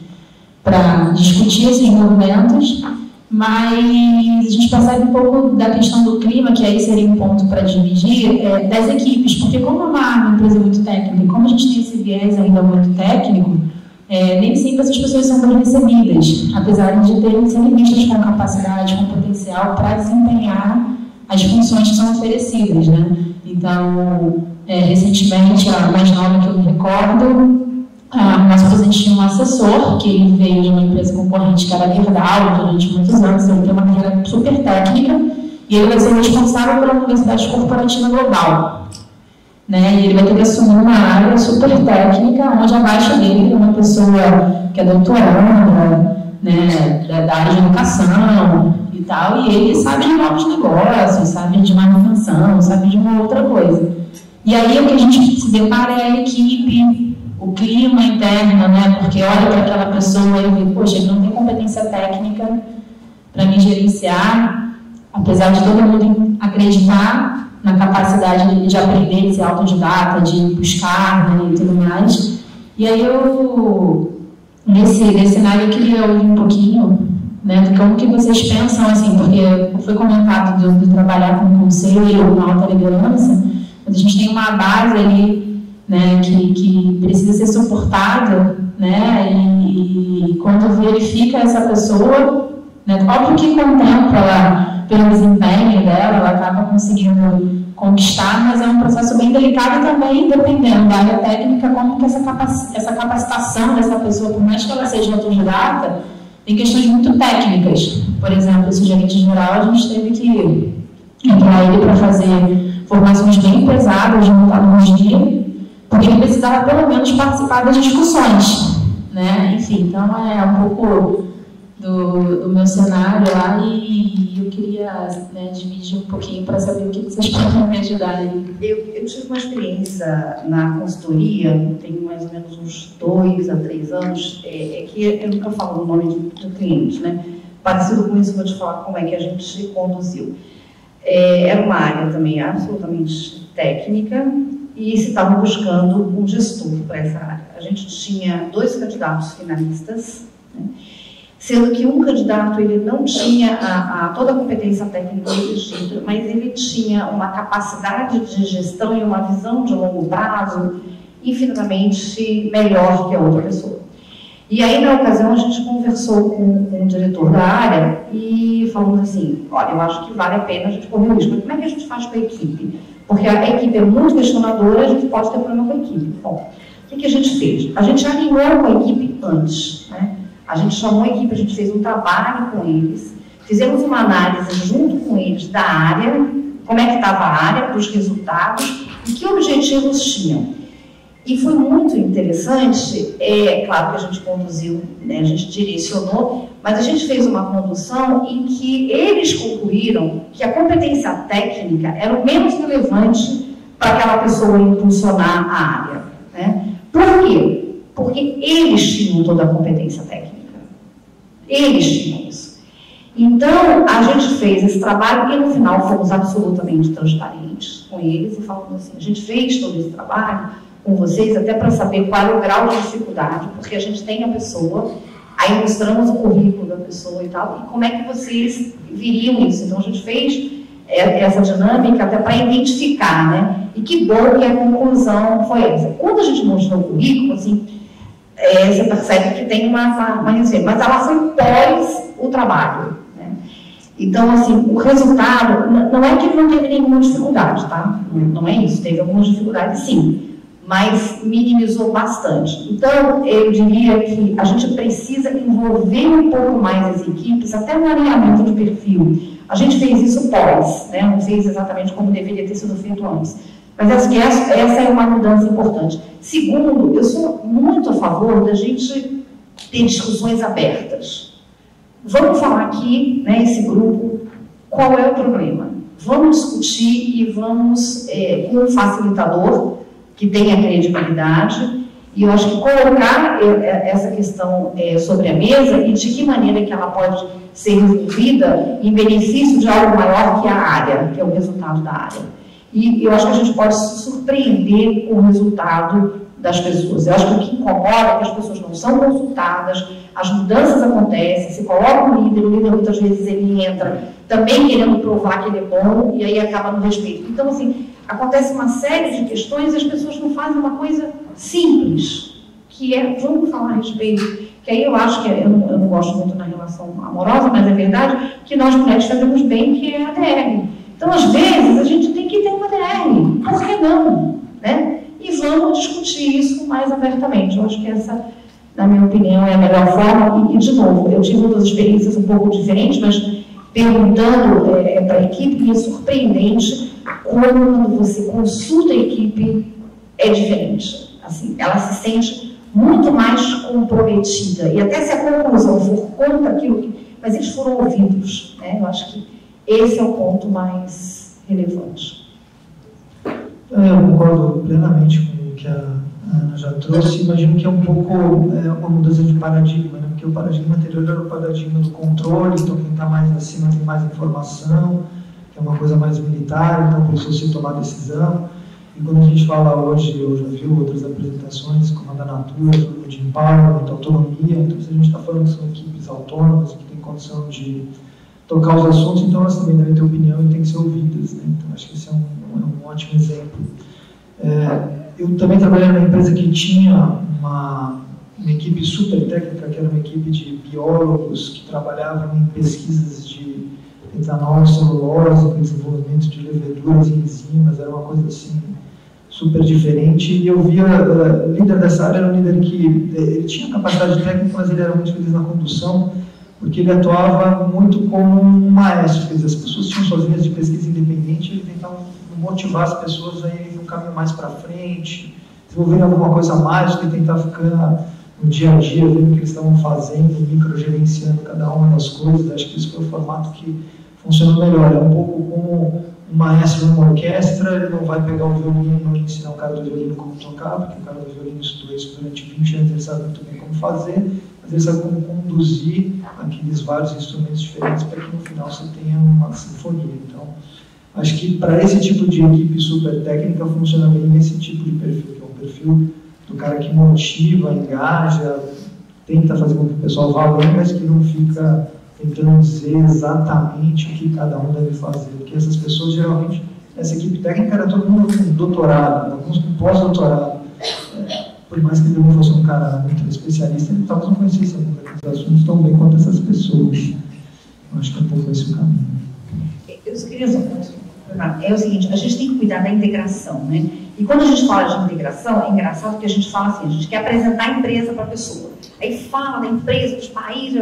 para discutir esses movimentos. Mas a gente percebe um pouco da questão do clima, que aí seria um ponto para dividir, das equipes, porque como é uma empresa muito técnica, e como a gente tem esse viés ainda muito técnico, nem sempre essas pessoas são bem recebidas, apesar de terem sido vistas com capacidade, com potencial para desempenhar as funções que são oferecidas, né? Então, recentemente, a mais nova que eu me recordo, nós presenteamos um assessor, que ele veio de uma empresa concorrente, que era a Gerdau, durante muitos anos, ele tem uma carreira super técnica, e ele vai ser responsável pela Universidade Corporativa Global. Né, e ele vai ter que assumir uma área super técnica, onde abaixo dele tem uma pessoa que é doutoranda, né, da área de educação e tal, e ele sabe de novos negócios, sabe de manutenção, sabe de uma outra coisa. E aí o que a gente se depara é a equipe, o clima interno, né, porque olha para aquela pessoa e vê, poxa, ele não tem competência técnica para me gerenciar, apesar de todo mundo acreditar na capacidade de aprender, de ser autodidata, de buscar, né, e tudo mais. E aí nesse cenário eu queria ouvir um pouquinho, né, de como que vocês pensam, assim, porque foi comentado de trabalhar com conselho, com alta liderança, mas a gente tem uma base ali, né, que precisa ser suportada, né, e quando verifica essa pessoa, né, óbvio que com o tempo ela, pelo desempenho dela, ela acaba conseguindo conquistar, mas é um processo bem delicado também, dependendo da área técnica, como que essa capacitação dessa pessoa, por mais que ela seja autodidata, tem questões muito técnicas. Por exemplo, esse gerente geral, a gente teve que entrar ele para fazer formações bem pesadas de tecnologia, porque ele precisava pelo menos participar das discussões, né? Enfim, então é um pouco do meu cenário lá e eu queria, né, dividir um pouquinho para saber o que vocês podem me ajudar aí. Eu tive uma experiência na consultoria, tem mais ou menos uns 2 a 3 anos, que eu nunca falo o nome do cliente, né? Parecido com isso, vou te falar como é que a gente conduziu. Era uma área também absolutamente técnica e se estava buscando um gestor para essa área. A gente tinha 2 candidatos finalistas, né? Sendo que um candidato ele não tinha toda a competência técnica exigida, mas ele tinha uma capacidade de gestão e uma visão de longo prazo infinitamente melhor que a outra pessoa. E aí, na ocasião, a gente conversou com o diretor da área e falamos assim, olha, eu acho que vale a pena a gente correr o risco, mas como é que a gente faz com a equipe? Porque a equipe é muito questionadora, a gente pode ter problema com a equipe. Bom, o que a gente fez? A gente alinhou com a equipe antes, né? A gente chamou a equipe, a gente fez um trabalho com eles, fizemos uma análise junto com eles da área, como é que estava a área, dos resultados e que objetivos tinham. E foi muito interessante, claro que a gente conduziu, né, a gente direcionou, mas a gente fez uma condução em que eles concluíram que a competência técnica era o menos relevante para aquela pessoa impulsionar a área, né? Por quê? Porque eles tinham toda a competência técnica. Eles tinham isso. Então, a gente fez esse trabalho e, no final, fomos absolutamente transparentes com eles e falamos assim, a gente fez todo esse trabalho com vocês até para saber qual é o grau de dificuldade, porque a gente tem a pessoa, aí mostramos o currículo da pessoa e tal, e como é que vocês viriam isso. Então, a gente fez essa dinâmica até para identificar, né? E que bom que a conclusão foi essa. Quando a gente mostrou o currículo, assim, você percebe que tem uma resenha, mas ela foi pós o trabalho, né? Então, assim, o resultado, não é que ele não teve nenhuma dificuldade, tá? Não é isso, teve algumas dificuldades sim, mas minimizou bastante. Então, eu diria que a gente precisa envolver um pouco mais as equipes, até no alinhamento de perfil. A gente fez isso pós, né? Não fez exatamente como deveria ter sido feito antes. Mas acho que essa é uma mudança importante. Segundo, eu sou muito a favor da gente ter discussões abertas. Vamos falar aqui, né, esse grupo, qual é o problema. Vamos discutir e vamos, com um facilitador que tenha credibilidade, e eu acho que colocar essa questão sobre a mesa e de que maneira que ela pode ser resolvida em benefício de algo maior que a área, que é o resultado da área. E eu acho que a gente pode se surpreender com o resultado das pessoas. Eu acho que o que incomoda é que as pessoas não são consultadas, as mudanças acontecem, se coloca um líder, o líder muitas vezes ele entra também querendo provar que ele é bom e aí acaba no respeito. Então, assim, acontece uma série de questões e as pessoas não fazem uma coisa simples, que é, vamos falar a respeito, que aí eu acho que, eu não gosto muito na relação amorosa, mas é verdade, que nós mulheres fazemos bem, que é a DR. Então, às vezes, a gente tem que ter uma DR, por que não? Né? E vamos discutir isso mais abertamente. Eu acho que essa, na minha opinião, é a melhor forma. E de novo, eu tive outras experiências um pouco diferentes, mas perguntando para a equipe, e é surpreendente como quando você consulta a equipe é diferente. Assim, ela se sente muito mais comprometida. E até se a conclusão for contra aquilo que... Mas eles foram ouvidos. Né? Eu acho que esse é o ponto mais relevante. Eu concordo plenamente com o que a Ana já trouxe. Imagino que é um pouco uma mudança de paradigma, né? Porque o paradigma anterior era o paradigma do controle, então quem está mais acima tem mais informação, que é uma coisa mais militar, então precisa se tomar decisão. E quando a gente fala hoje, eu já vi outras apresentações, como a da Natura, de empowerment, autonomia, então se a gente está falando que são equipes autônomas, que têm condição de tocar os assuntos, então elas também devem ter opinião e têm que ser ouvidas, né? Então acho que esse é um ótimo exemplo. Eu também trabalhei numa empresa que tinha uma equipe super técnica, que era uma equipe de biólogos que trabalhavam em pesquisas de etanol, celulose, desenvolvimento de leveduras e enzimas, era uma coisa assim super diferente. E eu via, o líder dessa área era um líder que ele tinha capacidade técnica, mas ele era muito feliz na condução, porque ele atuava muito como um maestro, quer dizer, as pessoas tinham suas linhas de pesquisa independente, ele tentava motivar as pessoas a irem um caminho mais para frente, desenvolver alguma coisa mais, ele tentava ficar no dia a dia, vendo o que eles estavam fazendo, microgerenciando cada uma das coisas. Acho que isso foi o formato que funcionou melhor. É um pouco como um maestro numa orquestra, ele não vai pegar o violino e ensinar o cara do violino como tocar, porque o cara do violino estudou isso durante 20 anos, ele sabe muito bem como fazer, mas ele sabe como conduzir aqueles vários instrumentos diferentes para que no final você tenha uma sinfonia. Então, acho que para esse tipo de equipe super técnica funciona bem esse tipo de perfil, que é um perfil do cara que motiva, engaja, tenta fazer com que o pessoal vá além, mas que não fica tentando dizer exatamente o que cada um deve fazer. Porque essas pessoas, geralmente, essa equipe técnica era todo mundo com doutorado, alguns com pós-doutorado. Por mais que ele não fosse um cara muito especialista, ele talvez não conhecesse alguns daqueles assuntos tão bem quanto essas pessoas. Eu acho que é um pouco esse o caminho. Eu só queria é o seguinte, a gente tem que cuidar da integração, né? E quando a gente fala de integração, é engraçado porque a gente fala assim, a gente quer apresentar a empresa para a pessoa. Aí fala da empresa, dos países,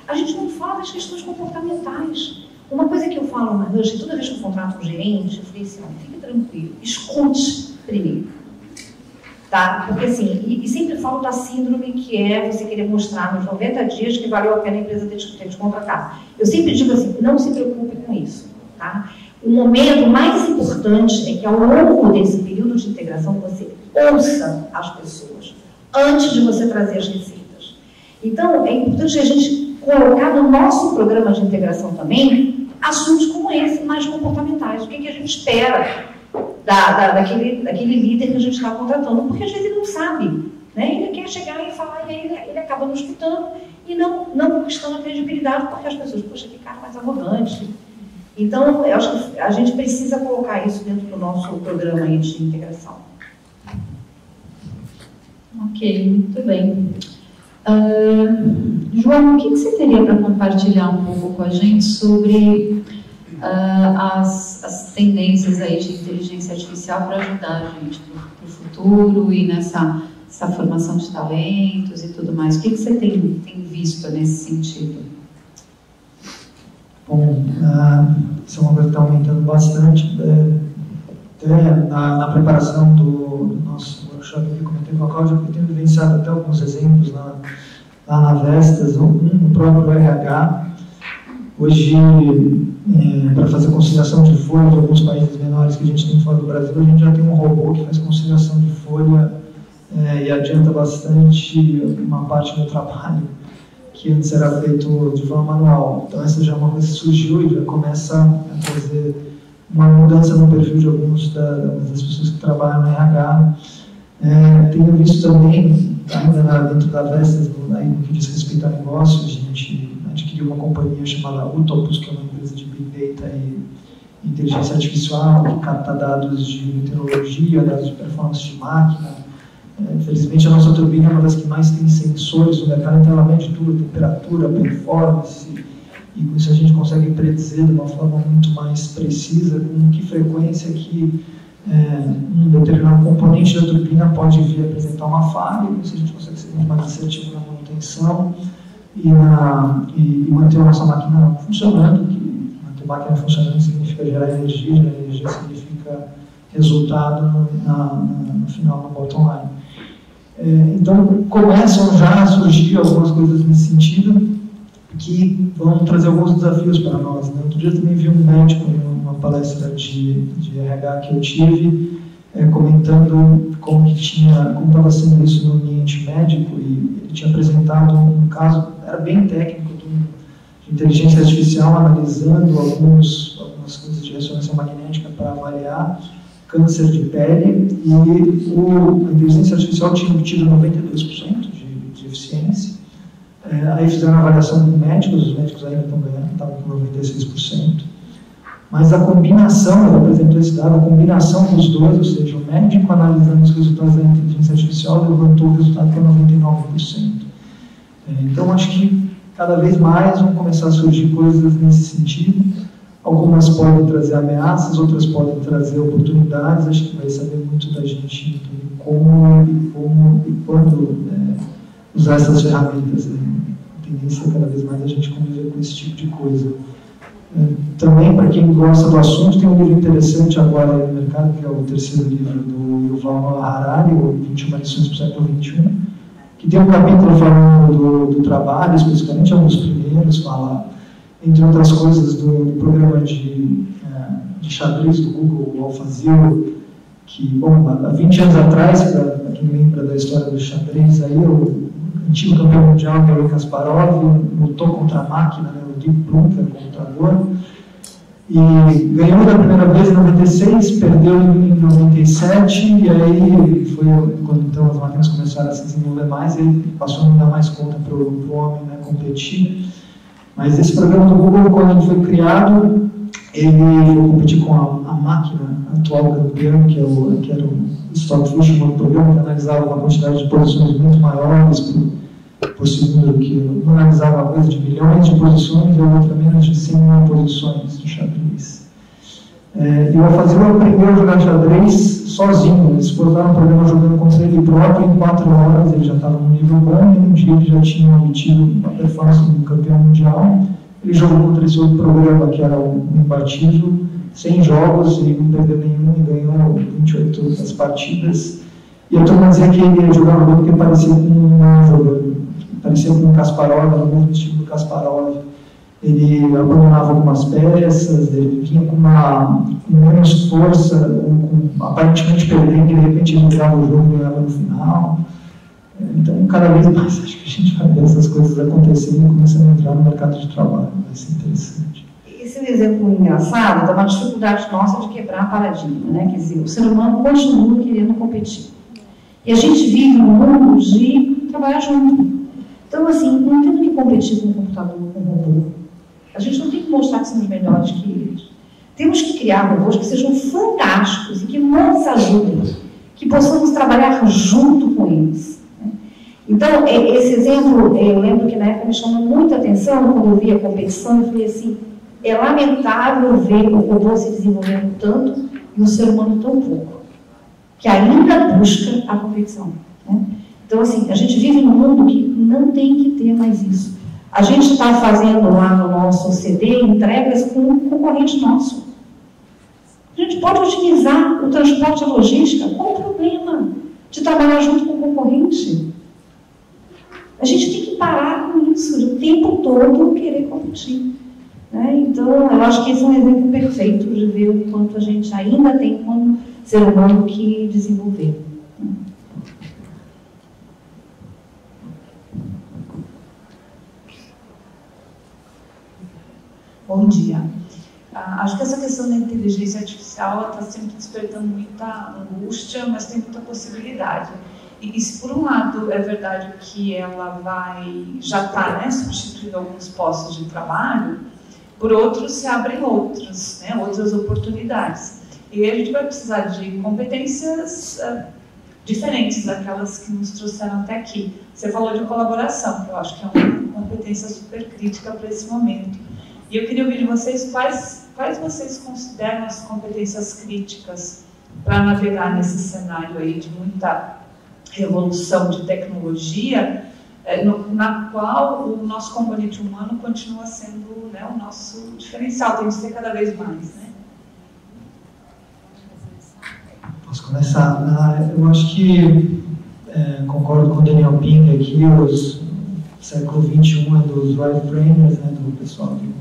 a gente não fala das questões comportamentais. Uma coisa que eu falo na Rush, toda vez que eu contrato um gerente, eu falei assim, fique tranquilo, escute primeiro. Tá? Porque assim, e sempre falo da síndrome que é você querer mostrar nos 90 dias que valeu a pena a empresa ter te contratar. Eu sempre digo assim, não se preocupe com isso. Tá? O momento mais importante é que ao longo desse período de integração você ouça as pessoas antes de você trazer as receitas. Então, é importante a gente colocar no nosso programa de integração também assuntos como esse, mais comportamentais. O que a gente espera daquele líder que a gente está contratando? Porque às vezes ele não sabe, né? Ele quer chegar e falar, e aí ele acaba não escutando e não conquistando a credibilidade, porque as pessoas, poxa, que cara mais arrogante. Então, eu acho que a gente precisa colocar isso dentro do nosso programa aí de integração. Ok, muito bem. João, o que você teria para compartilhar um pouco com a gente sobre as tendências aí de inteligência artificial para ajudar a gente para o futuro e nessa formação de talentos e tudo mais? O que você tem visto nesse sentido? Bom, isso é uma coisa que está aumentando bastante. Até na preparação do nosso workshop, eu comentei com a Cláudia, eu tenho vivenciado até alguns exemplos lá na Vestas, no próprio RH. Hoje, para fazer conciliação de folha de alguns países menores que a gente tem fora do Brasil, a gente já tem um robô que faz conciliação de folha e adianta bastante uma parte do trabalho que antes era feito de forma manual. Então essa já é uma coisa que surgiu e já começa a trazer uma mudança no perfil de algumas das pessoas que trabalham no RH. Tenho visto também, ainda dentro da Vestas, no que diz respeito a negócio, a gente adquiriu uma companhia chamada Utopus, que é uma empresa de Big Data e inteligência artificial, que capta dados de meteorologia, dados de performance de máquina. Infelizmente, a nossa turbina é uma das que mais tem sensores no mercado, então ela mede tudo, temperatura, performance, e com isso a gente consegue predizer de uma forma muito mais precisa com que frequência que um determinado componente da turbina pode vir a apresentar uma falha, e com isso a gente consegue ser muito mais assertivo na manutenção e manter a nossa máquina funcionando, que manter a máquina funcionando significa gerar energia significa resultado no final, no bottom line. Então, começam já a surgir algumas coisas nesse sentido que vão trazer alguns desafios para nós. Né? Outro dia também vi um médico numa palestra de RH que eu tive, comentando como estava sendo isso no ambiente médico, e ele tinha apresentado um caso, era bem técnico, de inteligência artificial analisando algumas coisas de ressonância magnética para avaliar câncer de pele, e a inteligência artificial tinha obtido 92% de eficiência. Aí fizeram uma avaliação com médicos, os médicos ainda estavam com 96%. Mas a combinação, ele apresentou esse dado, a combinação dos dois, ou seja, o médico analisando os resultados da inteligência artificial, levantou o resultado para 99%. Então, acho que cada vez mais vão começar a surgir coisas nesse sentido. Algumas podem trazer ameaças, outras podem trazer oportunidades. Acho que vai saber muito da gente como e quando usar essas ferramentas. A tendência é cada vez mais a gente conviver com esse tipo de coisa. Também, para quem gosta do assunto, tem um livro interessante agora no mercado, que é o terceiro livro do Yuval Noah Harari, o 21 lições para o século XXI, que tem um capítulo falando do trabalho, especificamente é um dos primeiros, fala, entre outras coisas, do programa de xadrez do Google, o AlphaZero, que, bom, há 20 anos atrás, para quem lembra da história do xadrez, aí o antigo campeão mundial, Garry Kasparov, lutou contra a máquina, né, o Deep Blue, que era o computador, e ganhou da primeira vez em 96, perdeu em 97, e aí foi quando então as máquinas começaram a se desenvolver mais, e ele passou a não dar mais conta para o homem, né, competir. Mas esse programa do Google, quando ele foi criado, ele foi competir com a máquina atual campeã, que era o Stockfish, um programa que analisava uma quantidade de posições muito maiores por segundo, que um analisava uma coisa de milhões de posições e a outra menos de 100 mil posições de xadrez. E o AlphaZero aprendeu a jogar xadrez sozinho. Eles botaram o programa jogando contra ele próprio, em 4 horas ele já estava num nível bom, e um dia ele já tinha obtido uma performance do campeão mundial. Ele jogou contra esse outro programa, que era o imbatível, 100 jogos, e não perdeu nenhum, e ganhou 28 das partidas. E a turma dizia que ele jogava bem porque parecia com um jogador, parecia com um Kasparov, era o mesmo estilo do Kasparov. Ele abandonava algumas peças, ele vinha com menos força, aparentemente perdendo, e de repente ele virava o jogo e ganhava no final. Então, cada vez mais, acho que a gente vai ver essas coisas acontecendo e começando a entrar no mercado de trabalho. Vai ser interessante. Esse é um exemplo engraçado, é uma dificuldade nossa de quebrar paradigma, né? Quer dizer, o ser humano continua querendo competir. E a gente vive num mundo de trabalhar junto. Então, assim, não temos que competir com o computador, com o robô. A gente não tem que mostrar que somos melhores que eles. Temos que criar robôs que sejam fantásticos e que nos ajudem, que possamos trabalhar junto com eles. Né? Então, esse exemplo, eu lembro que na época me chamou muita atenção quando eu vi a competição. Eu falei assim, é lamentável ver o robô se desenvolvendo tanto e o ser humano tão pouco, que ainda busca a competição, né? Então, assim, a gente vive num mundo que não tem que ter mais isso. A gente está fazendo lá no nosso CD entregas com um concorrente nosso. A gente pode otimizar o transporte e a logística. Qual o problema de trabalhar junto com o concorrente? A gente tem que parar com isso, de o tempo todo querer competir, né? Então, eu acho que esse é um exemplo perfeito de ver o quanto a gente ainda tem como ser humano que desenvolver. Bom dia. Acho que essa questão da inteligência artificial está sempre despertando muita angústia, mas tem muita possibilidade. E se por um lado é verdade que ela já está, né, substituindo alguns postos de trabalho, por outro se abrem outras, né, outras oportunidades. E aí a gente vai precisar de competências diferentes daquelas que nos trouxeram até aqui. Você falou de colaboração, que eu acho que é uma competência super crítica para esse momento. E eu queria ouvir de vocês quais vocês consideram as competências críticas para navegar nesse cenário aí de muita revolução de tecnologia, na qual o nosso componente humano continua sendo, né, o nosso diferencial, tem que ser cada vez mais, né? Posso começar? Eu acho que concordo com o Daniel Pink aqui, o século XXI é dos wireframers, né, do pessoal do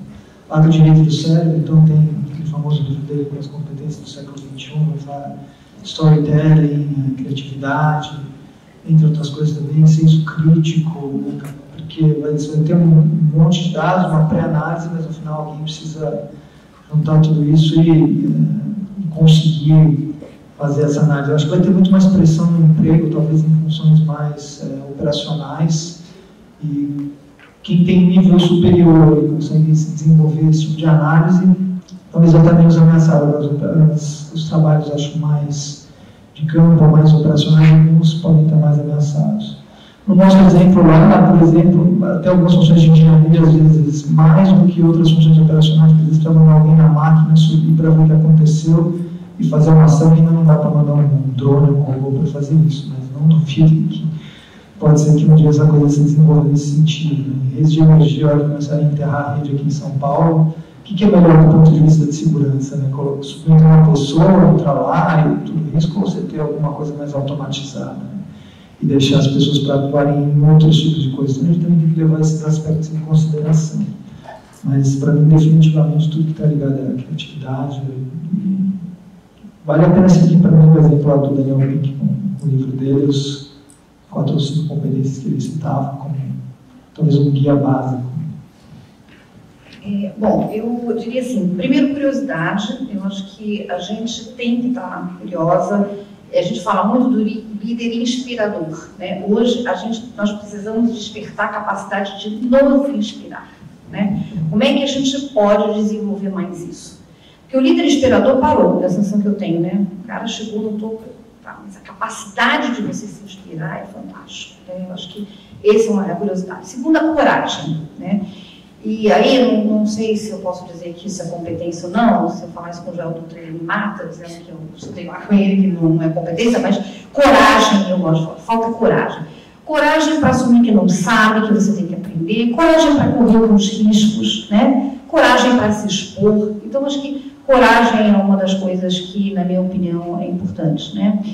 lado direito do cérebro. Então tem aquele famoso livro dele com as competências do século XXI, storytelling, criatividade, entre outras coisas também, senso crítico, né, porque você vai ter um monte de dados, uma pré-análise, mas no final alguém precisa juntar tudo isso e conseguir fazer essa análise. Eu acho que vai ter muito mais pressão no emprego, talvez em funções mais operacionais, e quem tem nível superior e consegue desenvolver esse tipo de análise, talvez vai estar menos ameaçado. Os trabalhos, acho, mais de campo, mais operacionais, alguns podem estar mais ameaçados. No nosso exemplo lá, por exemplo, até algumas funções de engenharia, às vezes, mais do que outras funções operacionais, porque às vezes para mandar alguém na máquina, subir para ver o que aconteceu e fazer uma ação, ainda não dá para mandar um drone ou um robô para fazer isso, mas não duvido que pode ser que um dia essa coisa se desenvolva nesse sentido, né? Redes de energia, olha, começarem a enterrar a rede aqui em São Paulo. O que é melhor do ponto de vista de segurança, né? Submeter uma pessoa, entrar lá e tudo risco, ou você ter alguma coisa mais automatizada, né? E deixar as pessoas para atuarem em outros tipos de coisas. Então a gente também tem que levar esses aspectos em consideração. Mas para mim, definitivamente, tudo que está ligado à criatividade, vale a pena seguir para mim o exemplo lá do Daniel Pink, com o livro dele, os 4 ou 5 competências que ele citava, como talvez um guia básico. Bom, eu diria assim, primeiro, curiosidade. Eu acho que a gente tem que estar curiosa. A gente fala muito do líder inspirador, né? Hoje, nós precisamos despertar a capacidade de nos inspirar, né? Como é que a gente pode desenvolver mais isso? Porque o líder inspirador parou, é a sensação que eu tenho, né? O cara chegou no topo, tá, mas a capacidade de você se inspirar é fantástica, né? Eu acho que essa é uma curiosidade. Segunda, a coragem, né? E aí, eu não sei se eu posso dizer que isso é competência ou não, se eu falar isso com o Joel Dutra, ele me mata, dizendo que eu estudei lá com ele, que não é competência, mas coragem, eu gosto de falar, falta coragem. Coragem para assumir que não sabe, que você tem que aprender, coragem para correr alguns riscos, né? Coragem para se expor. Então, acho que coragem é uma das coisas que, na minha opinião, é importante, né?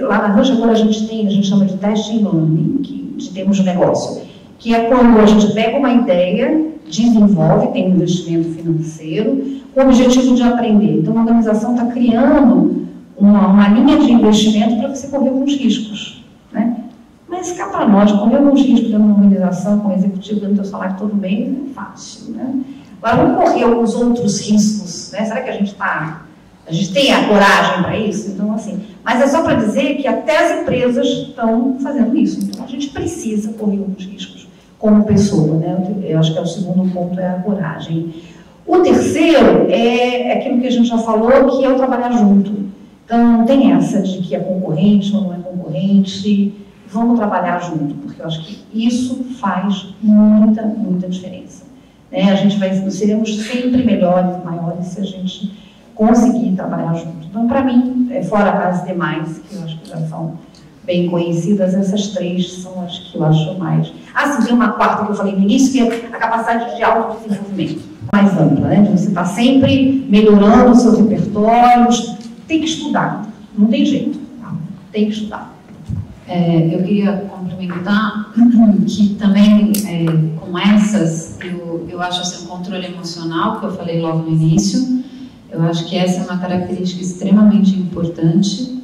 Lá na Range agora a gente chama de testing learning, de termos de negócio, que é quando a gente pega uma ideia, desenvolve, tem um investimento financeiro, com o objetivo de aprender. Então, a organização está criando uma linha de investimento para você correr alguns riscos, né? Mas cá para nós, correr alguns riscos dentro de uma organização, com o executivo dando seu salário todo mês, é fácil, né? Agora, vamos correr alguns outros riscos, né? Será que a gente tem a coragem para isso? Então, assim, mas é só para dizer que até as empresas estão fazendo isso. Então, a gente precisa correr alguns riscos como pessoa, né? Eu acho que o segundo ponto é a coragem. O terceiro é aquilo que a gente já falou, que é o trabalhar junto. Então, não tem essa de que é concorrente ou não é concorrente. vamos trabalhar junto, porque eu acho que isso faz muita, muita diferença. Né? A gente seremos sempre melhores, maiores, se a gente conseguir trabalhar junto. Então, para mim, fora as demais, que eu acho que já são bem conhecidas, essas três são as que eu acho mais... sim, tem uma quarta que eu falei no início, que é a capacidade de autodesenvolvimento, mais ampla, né? De você estar sempre melhorando os seus repertórios. Tem que estudar, não tem jeito, tá? Tem que estudar. Eu queria complementar que também, com essas, eu acho assim, o controle emocional, que eu falei logo no início, eu acho que essa é uma característica extremamente importante,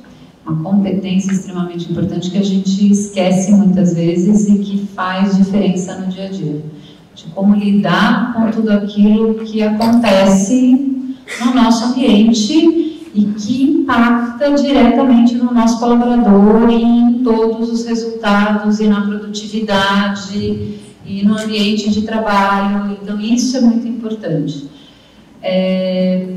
uma competência extremamente importante que a gente esquece muitas vezes e que faz diferença no dia a dia. De como lidar com tudo aquilo que acontece no nosso ambiente e que impacta diretamente no nosso colaborador e em todos os resultados e na produtividade e no ambiente de trabalho. Então, isso é muito importante.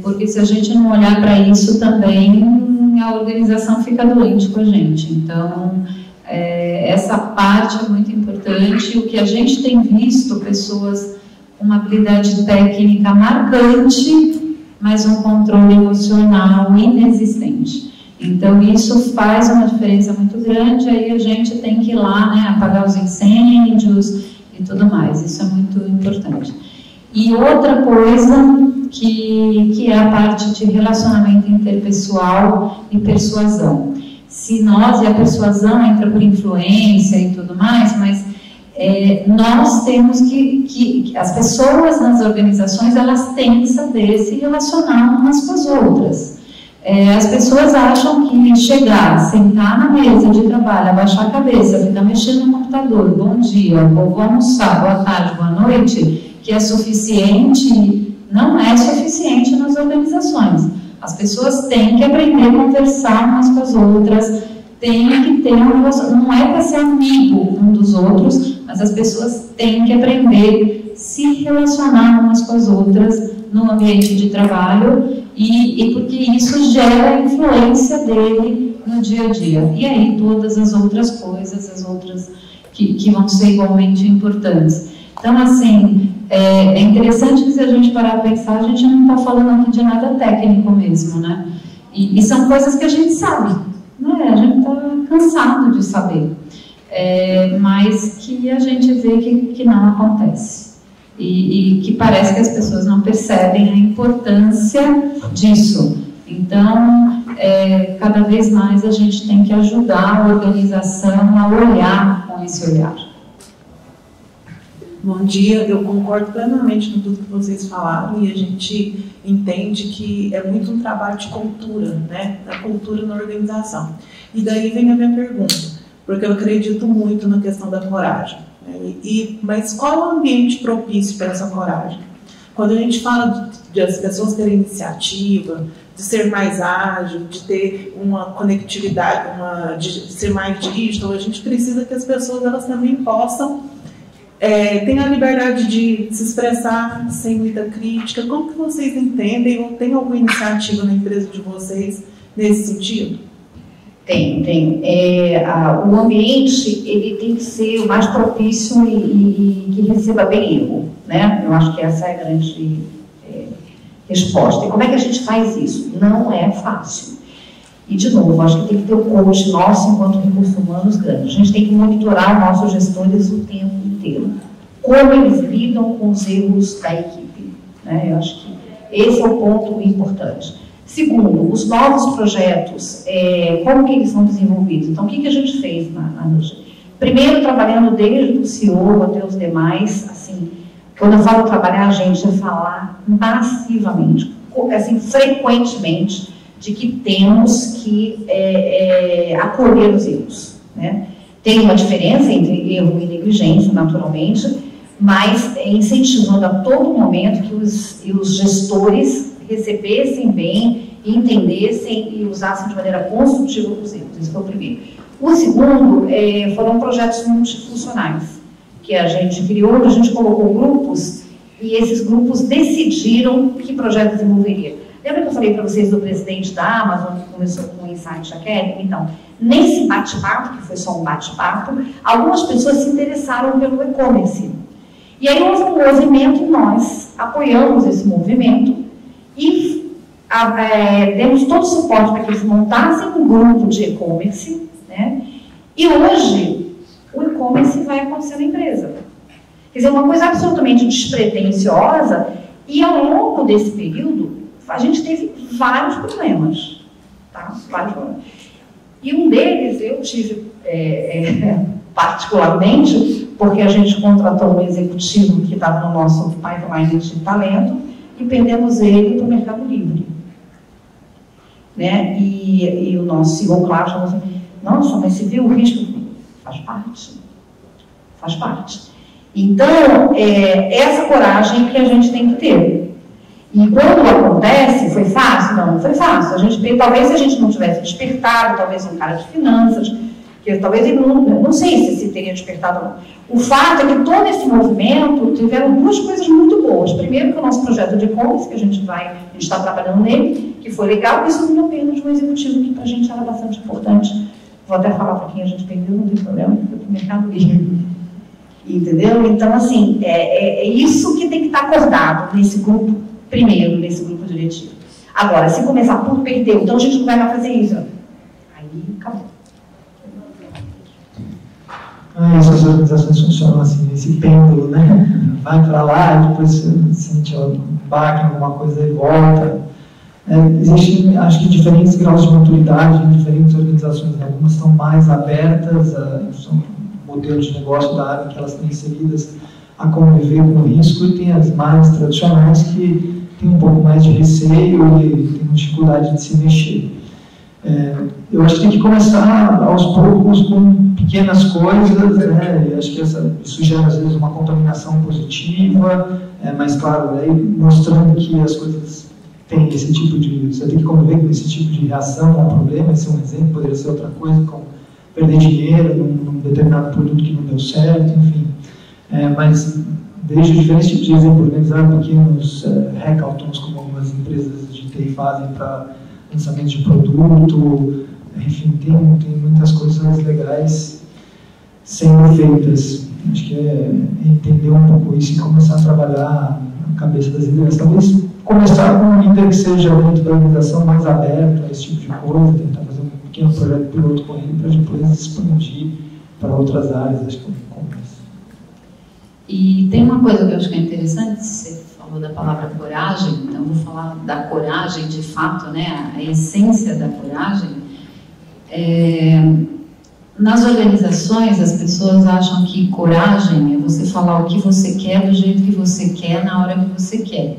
Porque se a gente não olhar para isso também, a organização fica doente com a gente. Então, essa parte é muito importante. O que a gente tem visto, pessoas com uma habilidade técnica marcante, mas um controle emocional inexistente. Então, isso faz uma diferença muito grande. Aí a gente tem que ir lá, né, apagar os incêndios e tudo mais. Isso é muito importante. E outra coisa que é a parte de relacionamento interpessoal e persuasão. Se nós, e a persuasão entra por influência e tudo mais, mas nós temos que as pessoas nas organizações, elas têm que saber se relacionar umas com as outras. As pessoas acham que chegar, sentar na mesa de trabalho, abaixar a cabeça, ficar mexendo no computador, bom dia, vou almoçar, boa tarde, boa noite, que é suficiente. Não é suficiente nas organizações. As pessoas têm que aprender a conversar umas com as outras, têm que ter uma relação. Não é para ser amigo um dos outros, mas as pessoas têm que aprender a se relacionar umas com as outras no ambiente de trabalho e porque isso gera a influência dele no dia a dia. E aí todas as outras coisas, as outras que vão ser igualmente importantes. Então, assim, é interessante que se a gente parar a pensar, a gente não está falando aqui de nada técnico mesmo, né? E são coisas que a gente sabe, né? A gente está cansado de saber, mas que a gente vê que não acontece. E que parece que as pessoas não percebem a importância disso. Então, cada vez mais a gente tem que ajudar a organização a olhar com esse olhar. Bom dia, eu concordo plenamente com tudo que vocês falaram e a gente entende que é muito um trabalho de cultura, né? Da cultura na organização. E daí vem a minha pergunta, porque eu acredito muito na questão da coragem. Né? Mas qual é o ambiente propício para essa coragem? Quando a gente fala de as pessoas terem iniciativa, de ser mais ágil, de ter uma conectividade, de ser mais digital, a gente precisa que as pessoas elas também possam tem a liberdade de se expressar sem muita crítica. Como que vocês entendem ou tem alguma iniciativa na empresa de vocês nesse sentido? Tem. O ambiente ele tem que ser o mais propício e que receba bem erro, né? Eu acho que essa é a grande resposta. E como é que a gente faz isso? Não é fácil. E, de novo, acho que tem que ter um coach nosso enquanto recursos humanos grande. A gente tem que monitorar nossos gestores o tempo inteiro. Como eles lidam com os erros da equipe. Né? Eu acho que esse é o ponto importante. Segundo, os novos projetos, como que eles são desenvolvidos? Então, o que a gente fez na Rancher? Primeiro, trabalhando desde o CEO até os demais, assim, quando eu falo trabalhar, a gente é falar massivamente, assim, frequentemente, de que temos que acolher os erros. Né? Tem uma diferença entre erro e negligência, naturalmente, mas incentivando a todo momento que os gestores recebessem bem, entendessem e usassem de maneira construtiva os erros. Esse foi o primeiro. O segundo foram projetos multifuncionais, que a gente criou, onde a gente colocou grupos e esses grupos decidiram que projeto desenvolveria. Lembra que eu falei para vocês do presidente da Amazon, que começou com o Insight Academy? Então, nesse bate-papo, que foi só um bate-papo, algumas pessoas se interessaram pelo e-commerce. E aí houve um movimento e nós apoiamos esse movimento e demos todo o suporte para que eles montassem um grupo de e-commerce, né? E hoje, o e-commerce vai acontecer na empresa. Quer dizer, uma coisa absolutamente despretensiosa, e ao longo desse período, a gente teve vários problemas, tá? Vários problemas. E um deles eu tive particularmente, porque a gente contratou um executivo que estava no nosso pipeline de talento e perdemos ele para o Mercado Livre. Né? E o nosso CEO, claro, falou assim, nossa, mas você viu o risco? Faz parte. Faz parte. Então, essa coragem que a gente tem que ter. E quando acontece, foi fácil? Não foi fácil. Talvez se a gente não tivesse despertado, talvez um cara de finanças, que talvez ele não sei se teria despertado ou não. O fato é que todo esse movimento tiveram duas coisas muito boas. Primeiro, que o nosso projeto de e-commerce, que a gente está trabalhando nele, que foi legal, e segundo, apenas um executivo que para a gente era bastante importante. Vou até falar para quem a gente perdeu, não tem problema, foi para o Mercado Livre. Entendeu? Então, assim, é isso que tem que estar acordado nesse grupo, primeiro, nesse grupo diretivo. Agora, se começar por perder, então a gente não vai mais fazer isso. Aí, acabou. Essas organizações funcionam assim, nesse pêndulo, né? Vai para lá, depois você sente um baque, alguma coisa e volta. Existem, acho que, diferentes graus de maturidade em diferentes organizações. Algumas estão mais abertas, são modelos de negócio da área que elas estão inseridas a conviver com o risco, e tem as mais tradicionais que têm um pouco mais de receio e têm dificuldade de se mexer. Eu acho que tem que começar aos poucos com pequenas coisas, né? Eu acho que isso gera às vezes uma contaminação positiva, mas claro, mostrando que as coisas têm esse tipo de... Você tem que conviver com esse tipo de reação ao problema. Esse é um exemplo, poderia ser outra coisa, como perder dinheiro num determinado produto que não deu certo, enfim. Mas vejo diferentes tipos de exemplos, organizar pequenos hackathons, como algumas empresas de TI fazem para lançamento de produto, enfim, tem muitas coisas legais sendo feitas. Acho que é entender um pouco isso e começar a trabalhar a cabeça das lideranças. Talvez começar com um líder que seja dentro da organização mais aberto a esse tipo de coisa, tentar fazer um pequeno projeto piloto com ele para depois expandir para outras áreas. Acho que é um começo. E tem uma coisa que eu acho que é interessante, você falou da palavra coragem, então eu vou falar da coragem de fato, né, a essência da coragem. Nas organizações, as pessoas acham que coragem é você falar o que você quer do jeito que você quer, na hora que você quer.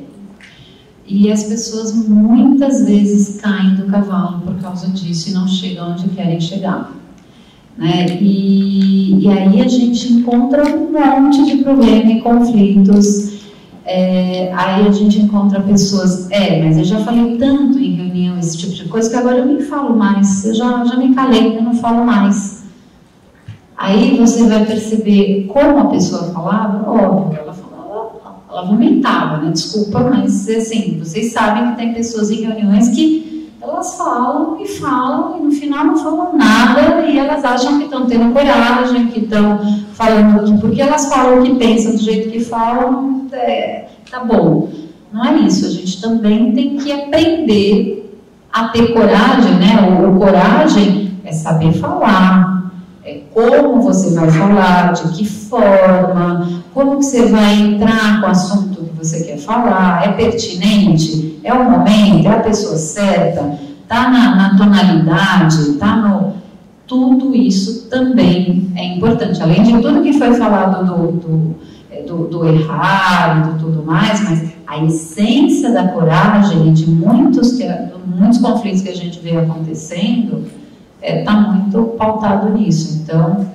E as pessoas muitas vezes caem do cavalo por causa disso e não chegam onde querem chegar. Né? E aí a gente encontra um monte de problema e conflitos. Aí a gente encontra pessoas, mas eu já falei tanto em reunião esse tipo de coisa que agora eu nem falo mais, eu já me calei, eu não falo mais. Aí você vai perceber como a pessoa falava, óbvio, ela vomitava, né? Desculpa, mas assim, vocês sabem que tem pessoas em reuniões que elas falam e no final não falam nada e elas acham que estão tendo coragem, que estão falando que porque elas falam o que pensam do jeito que falam, tá bom. Não é isso, a gente também tem que aprender a ter coragem, né? O coragem é saber falar, como você vai falar, de que forma, como que você vai entrar com o assunto que você quer falar, é pertinente, é o momento, é a pessoa certa, está na tonalidade, está no... Tudo isso também é importante, além de tudo que foi falado do errar e do tudo mais, mas a essência da coragem e de muitos conflitos que a gente vê acontecendo está muito pautado nisso. Então,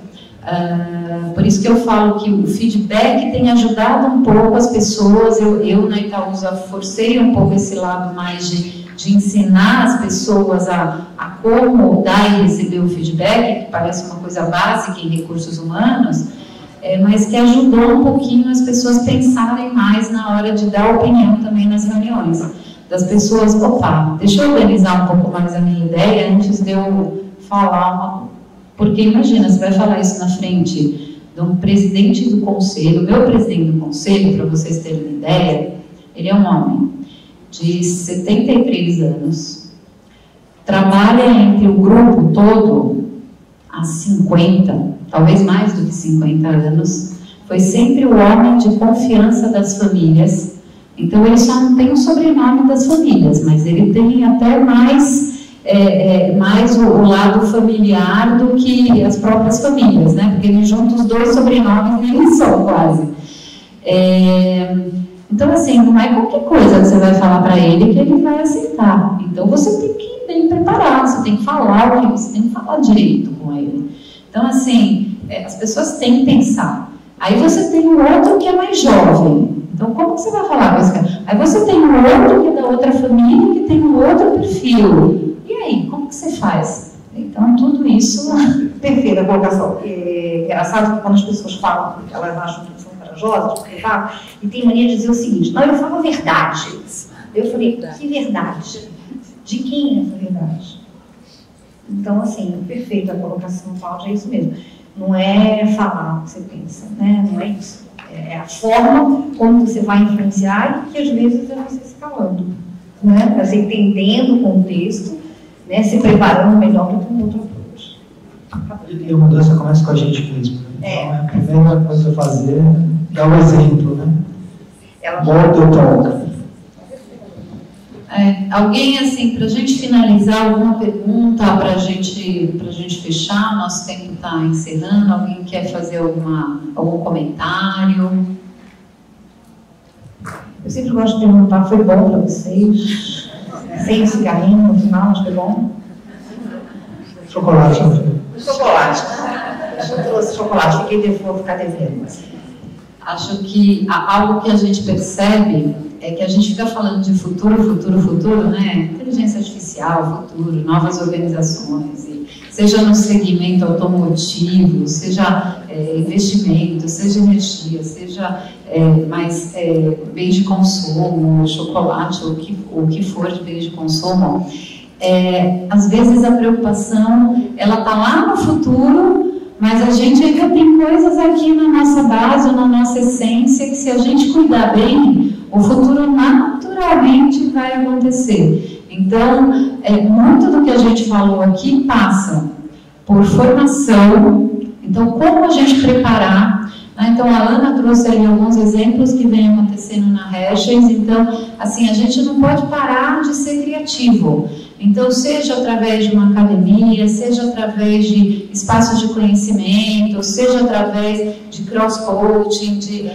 por isso que eu falo que o feedback tem ajudado um pouco as pessoas. Eu na Itaúsa forcei um pouco esse lado mais de ensinar as pessoas a como dar e receber o feedback, que parece uma coisa básica em recursos humanos, mas que ajudou um pouquinho as pessoas pensarem mais na hora de dar opinião também nas reuniões. das pessoas, opa, deixa eu organizar um pouco mais a minha ideia antes de eu falar porque imagina, você vai falar isso na frente de um presidente do conselho, meu presidente do conselho, para vocês terem uma ideia, ele é um homem de 73 anos, trabalha entre o grupo todo há 50, talvez mais do que 50 anos, foi sempre o homem de confiança das famílias, então ele só não tem o sobrenome das famílias, mas ele tem até mais o lado familiar do que as próprias famílias, né? Porque ele junta os dois sobrenomes nele só, quase. Então, assim, não é qualquer coisa que você vai falar para ele que ele vai aceitar. Então, você tem que ir bem preparado, você tem que falar você tem que falar direito com ele. Então, assim, as pessoas têm que pensar. Aí você tem o outro que é mais jovem. Então, como que você vai falar com esse cara? Aí você tem o outro que é da outra família, que tem um outro perfil. E aí, como que você faz? Então, tudo isso... Perfeita a colocação. É engraçado que quando as pessoas falam que elas acham que são corajosas, e tem mania de dizer o seguinte, não, eu falo a verdade. Eu falei, que verdade? De quem é essa verdade? Então, assim, perfeita a colocação, Cláudia, é isso mesmo. Não é falar o que você pensa, né? Não é isso. É a forma como você vai influenciar e que às vezes é você se calando, né? Você entendendo o contexto, né? Se preparando melhor do que um outro approach. E a mudança começa com a gente mesmo. Né? Então, a primeira coisa a fazer é dar o exemplo, né? Bota o toque. Alguém, assim, para a gente finalizar, alguma pergunta para a gente fechar? Nosso tempo está encerrando. Alguém quer fazer algum comentário? Eu sempre gosto de perguntar, foi bom para vocês? Sem o cigarrinho no final, mas foi bom? Chocolate, chocolate. Eu trouxe chocolate, vou ficar devendo. Acho que algo que a gente percebe é que a gente fica falando de futuro, né? Inteligência artificial, futuro, novas organizações, seja no segmento automotivo, seja investimento, seja energia, seja mais bens de consumo, chocolate, o que for de bens de consumo. Às vezes a preocupação, ela está lá no futuro, mas a gente ainda tem coisas aqui na nossa base, na nossa essência, que se a gente cuidar bem, o futuro naturalmente vai acontecer. Então, muito do que a gente falou aqui passa por formação. Então, como a gente preparar? Né? Então, a Ana trouxe ali alguns exemplos que vem acontecendo na Hershey's. Então, assim, a gente não pode parar de ser criativo. Então, seja através de uma academia, seja através de espaços de conhecimento, seja através de cross-coaching, de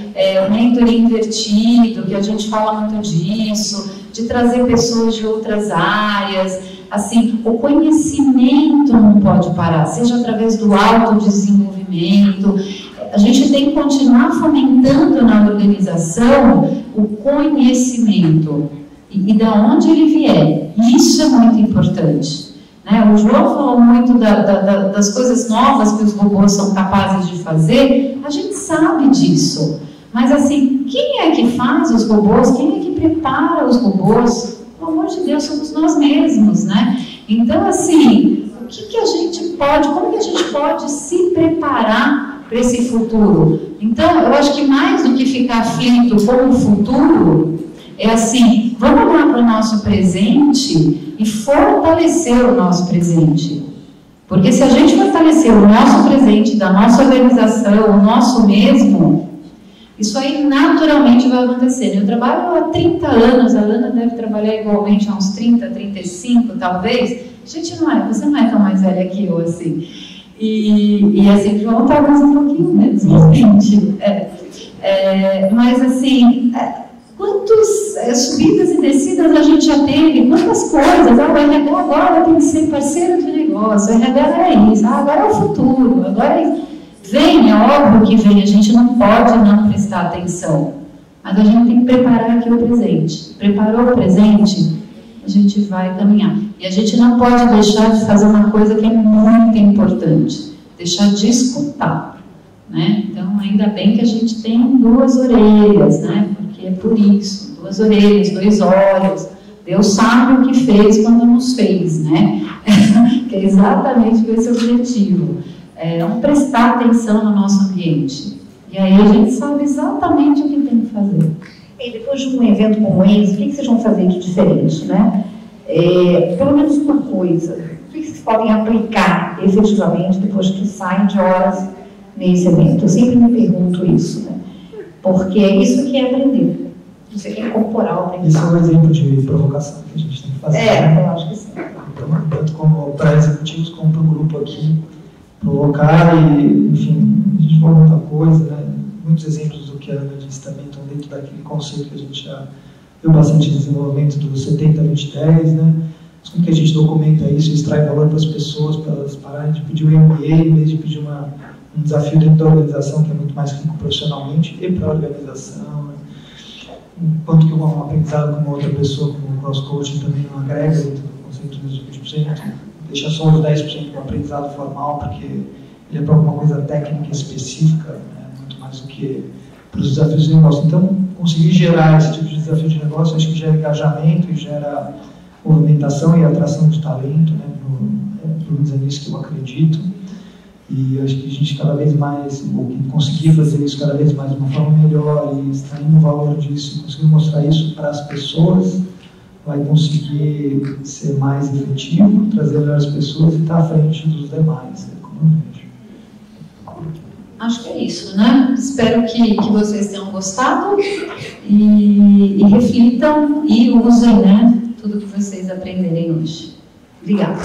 mentoring invertido, que a gente fala muito disso, de trazer pessoas de outras áreas. Assim, o conhecimento não pode parar, seja através do autodesenvolvimento. A gente tem que continuar fomentando na organização o conhecimento. E da onde ele vier. Isso é muito importante. Né? O João falou muito das coisas novas que os robôs são capazes de fazer. A gente sabe disso. Mas, assim, quem é que faz os robôs? Quem é que prepara os robôs? Pelo amor de Deus, somos nós mesmos, né? Então, assim, o que a gente pode, como que a gente pode se preparar para esse futuro? Então, eu acho que mais do que ficar aflito com o futuro, é assim, vamos olhar para o nosso presente e fortalecer o nosso presente. Porque se a gente fortalecer o nosso presente, da nossa organização, o nosso mesmo, isso aí naturalmente vai acontecer. Eu trabalho há 30 anos, a Ana deve trabalhar igualmente há uns 30, 35 talvez. Gente, você não é tão mais velha que eu, assim. E assim, João está mais um pouquinho menos, gente. Mas assim... Quantas subidas e descidas a gente já teve, quantas coisas, o RH agora tem que ser parceiro de negócio, o RH é isso, agora é o futuro, agora vem, é óbvio que vem, a gente não pode não prestar atenção, mas a gente tem que preparar aqui o presente. Preparou o presente, a gente vai caminhar. E a gente não pode deixar de fazer uma coisa que é muito importante, deixar de escutar. Né? Então, ainda bem que a gente tem duas orelhas, né? Porque é por isso, duas orelhas, dois olhos, Deus sabe o que fez quando nos fez, né? Que é exatamente esse objetivo. Não prestar atenção no nosso ambiente. E aí a gente sabe exatamente o que tem que fazer. E depois de um evento como esse, o que vocês vão fazer de diferente, né? Pelo menos uma coisa. O que vocês podem aplicar efetivamente depois que saem de horas nesse evento? Eu sempre me pergunto isso, né? Porque é isso que é aprender. Você quer incorporar o aprendizado. Esse é um exemplo de provocação que a gente tem que fazer. Eu acho que sim. Então, tanto como para executivos como para o grupo aqui, provocar e, enfim, a gente falou muita coisa, né? Muitos exemplos do que a Ana disse também estão dentro daquele conceito que a gente já viu bastante desenvolvimento do 70-20-10, né? Como que a gente documenta isso, extrai valor para as pessoas, para elas pararem de pedir um MBA em vez de pedir um desafio dentro da organização, que é muito mais rico profissionalmente e para a organização, né? Enquanto que um aprendizado com uma outra pessoa, como o cross-coaching, também não agrega dentro do conceito dos 20%, deixa só os 10% do aprendizado formal, porque ele é para alguma coisa técnica específica, né? Muito mais do que para os desafios de negócio. Então, conseguir gerar esse tipo de desafio de negócio, acho que gera engajamento e gera movimentação e atração de talento, né? Pelo menos é nisso que eu acredito. E acho que a gente cada vez mais, ou conseguir fazer isso cada vez mais de uma forma melhor e extraindo o valor disso, conseguir mostrar isso para as pessoas, vai conseguir ser mais efetivo, trazer melhores pessoas e estar à frente dos demais, é como eu vejo. Acho que é isso, né? Espero que vocês tenham gostado e reflitam e usem, né, tudo que vocês aprenderem hoje. Obrigada.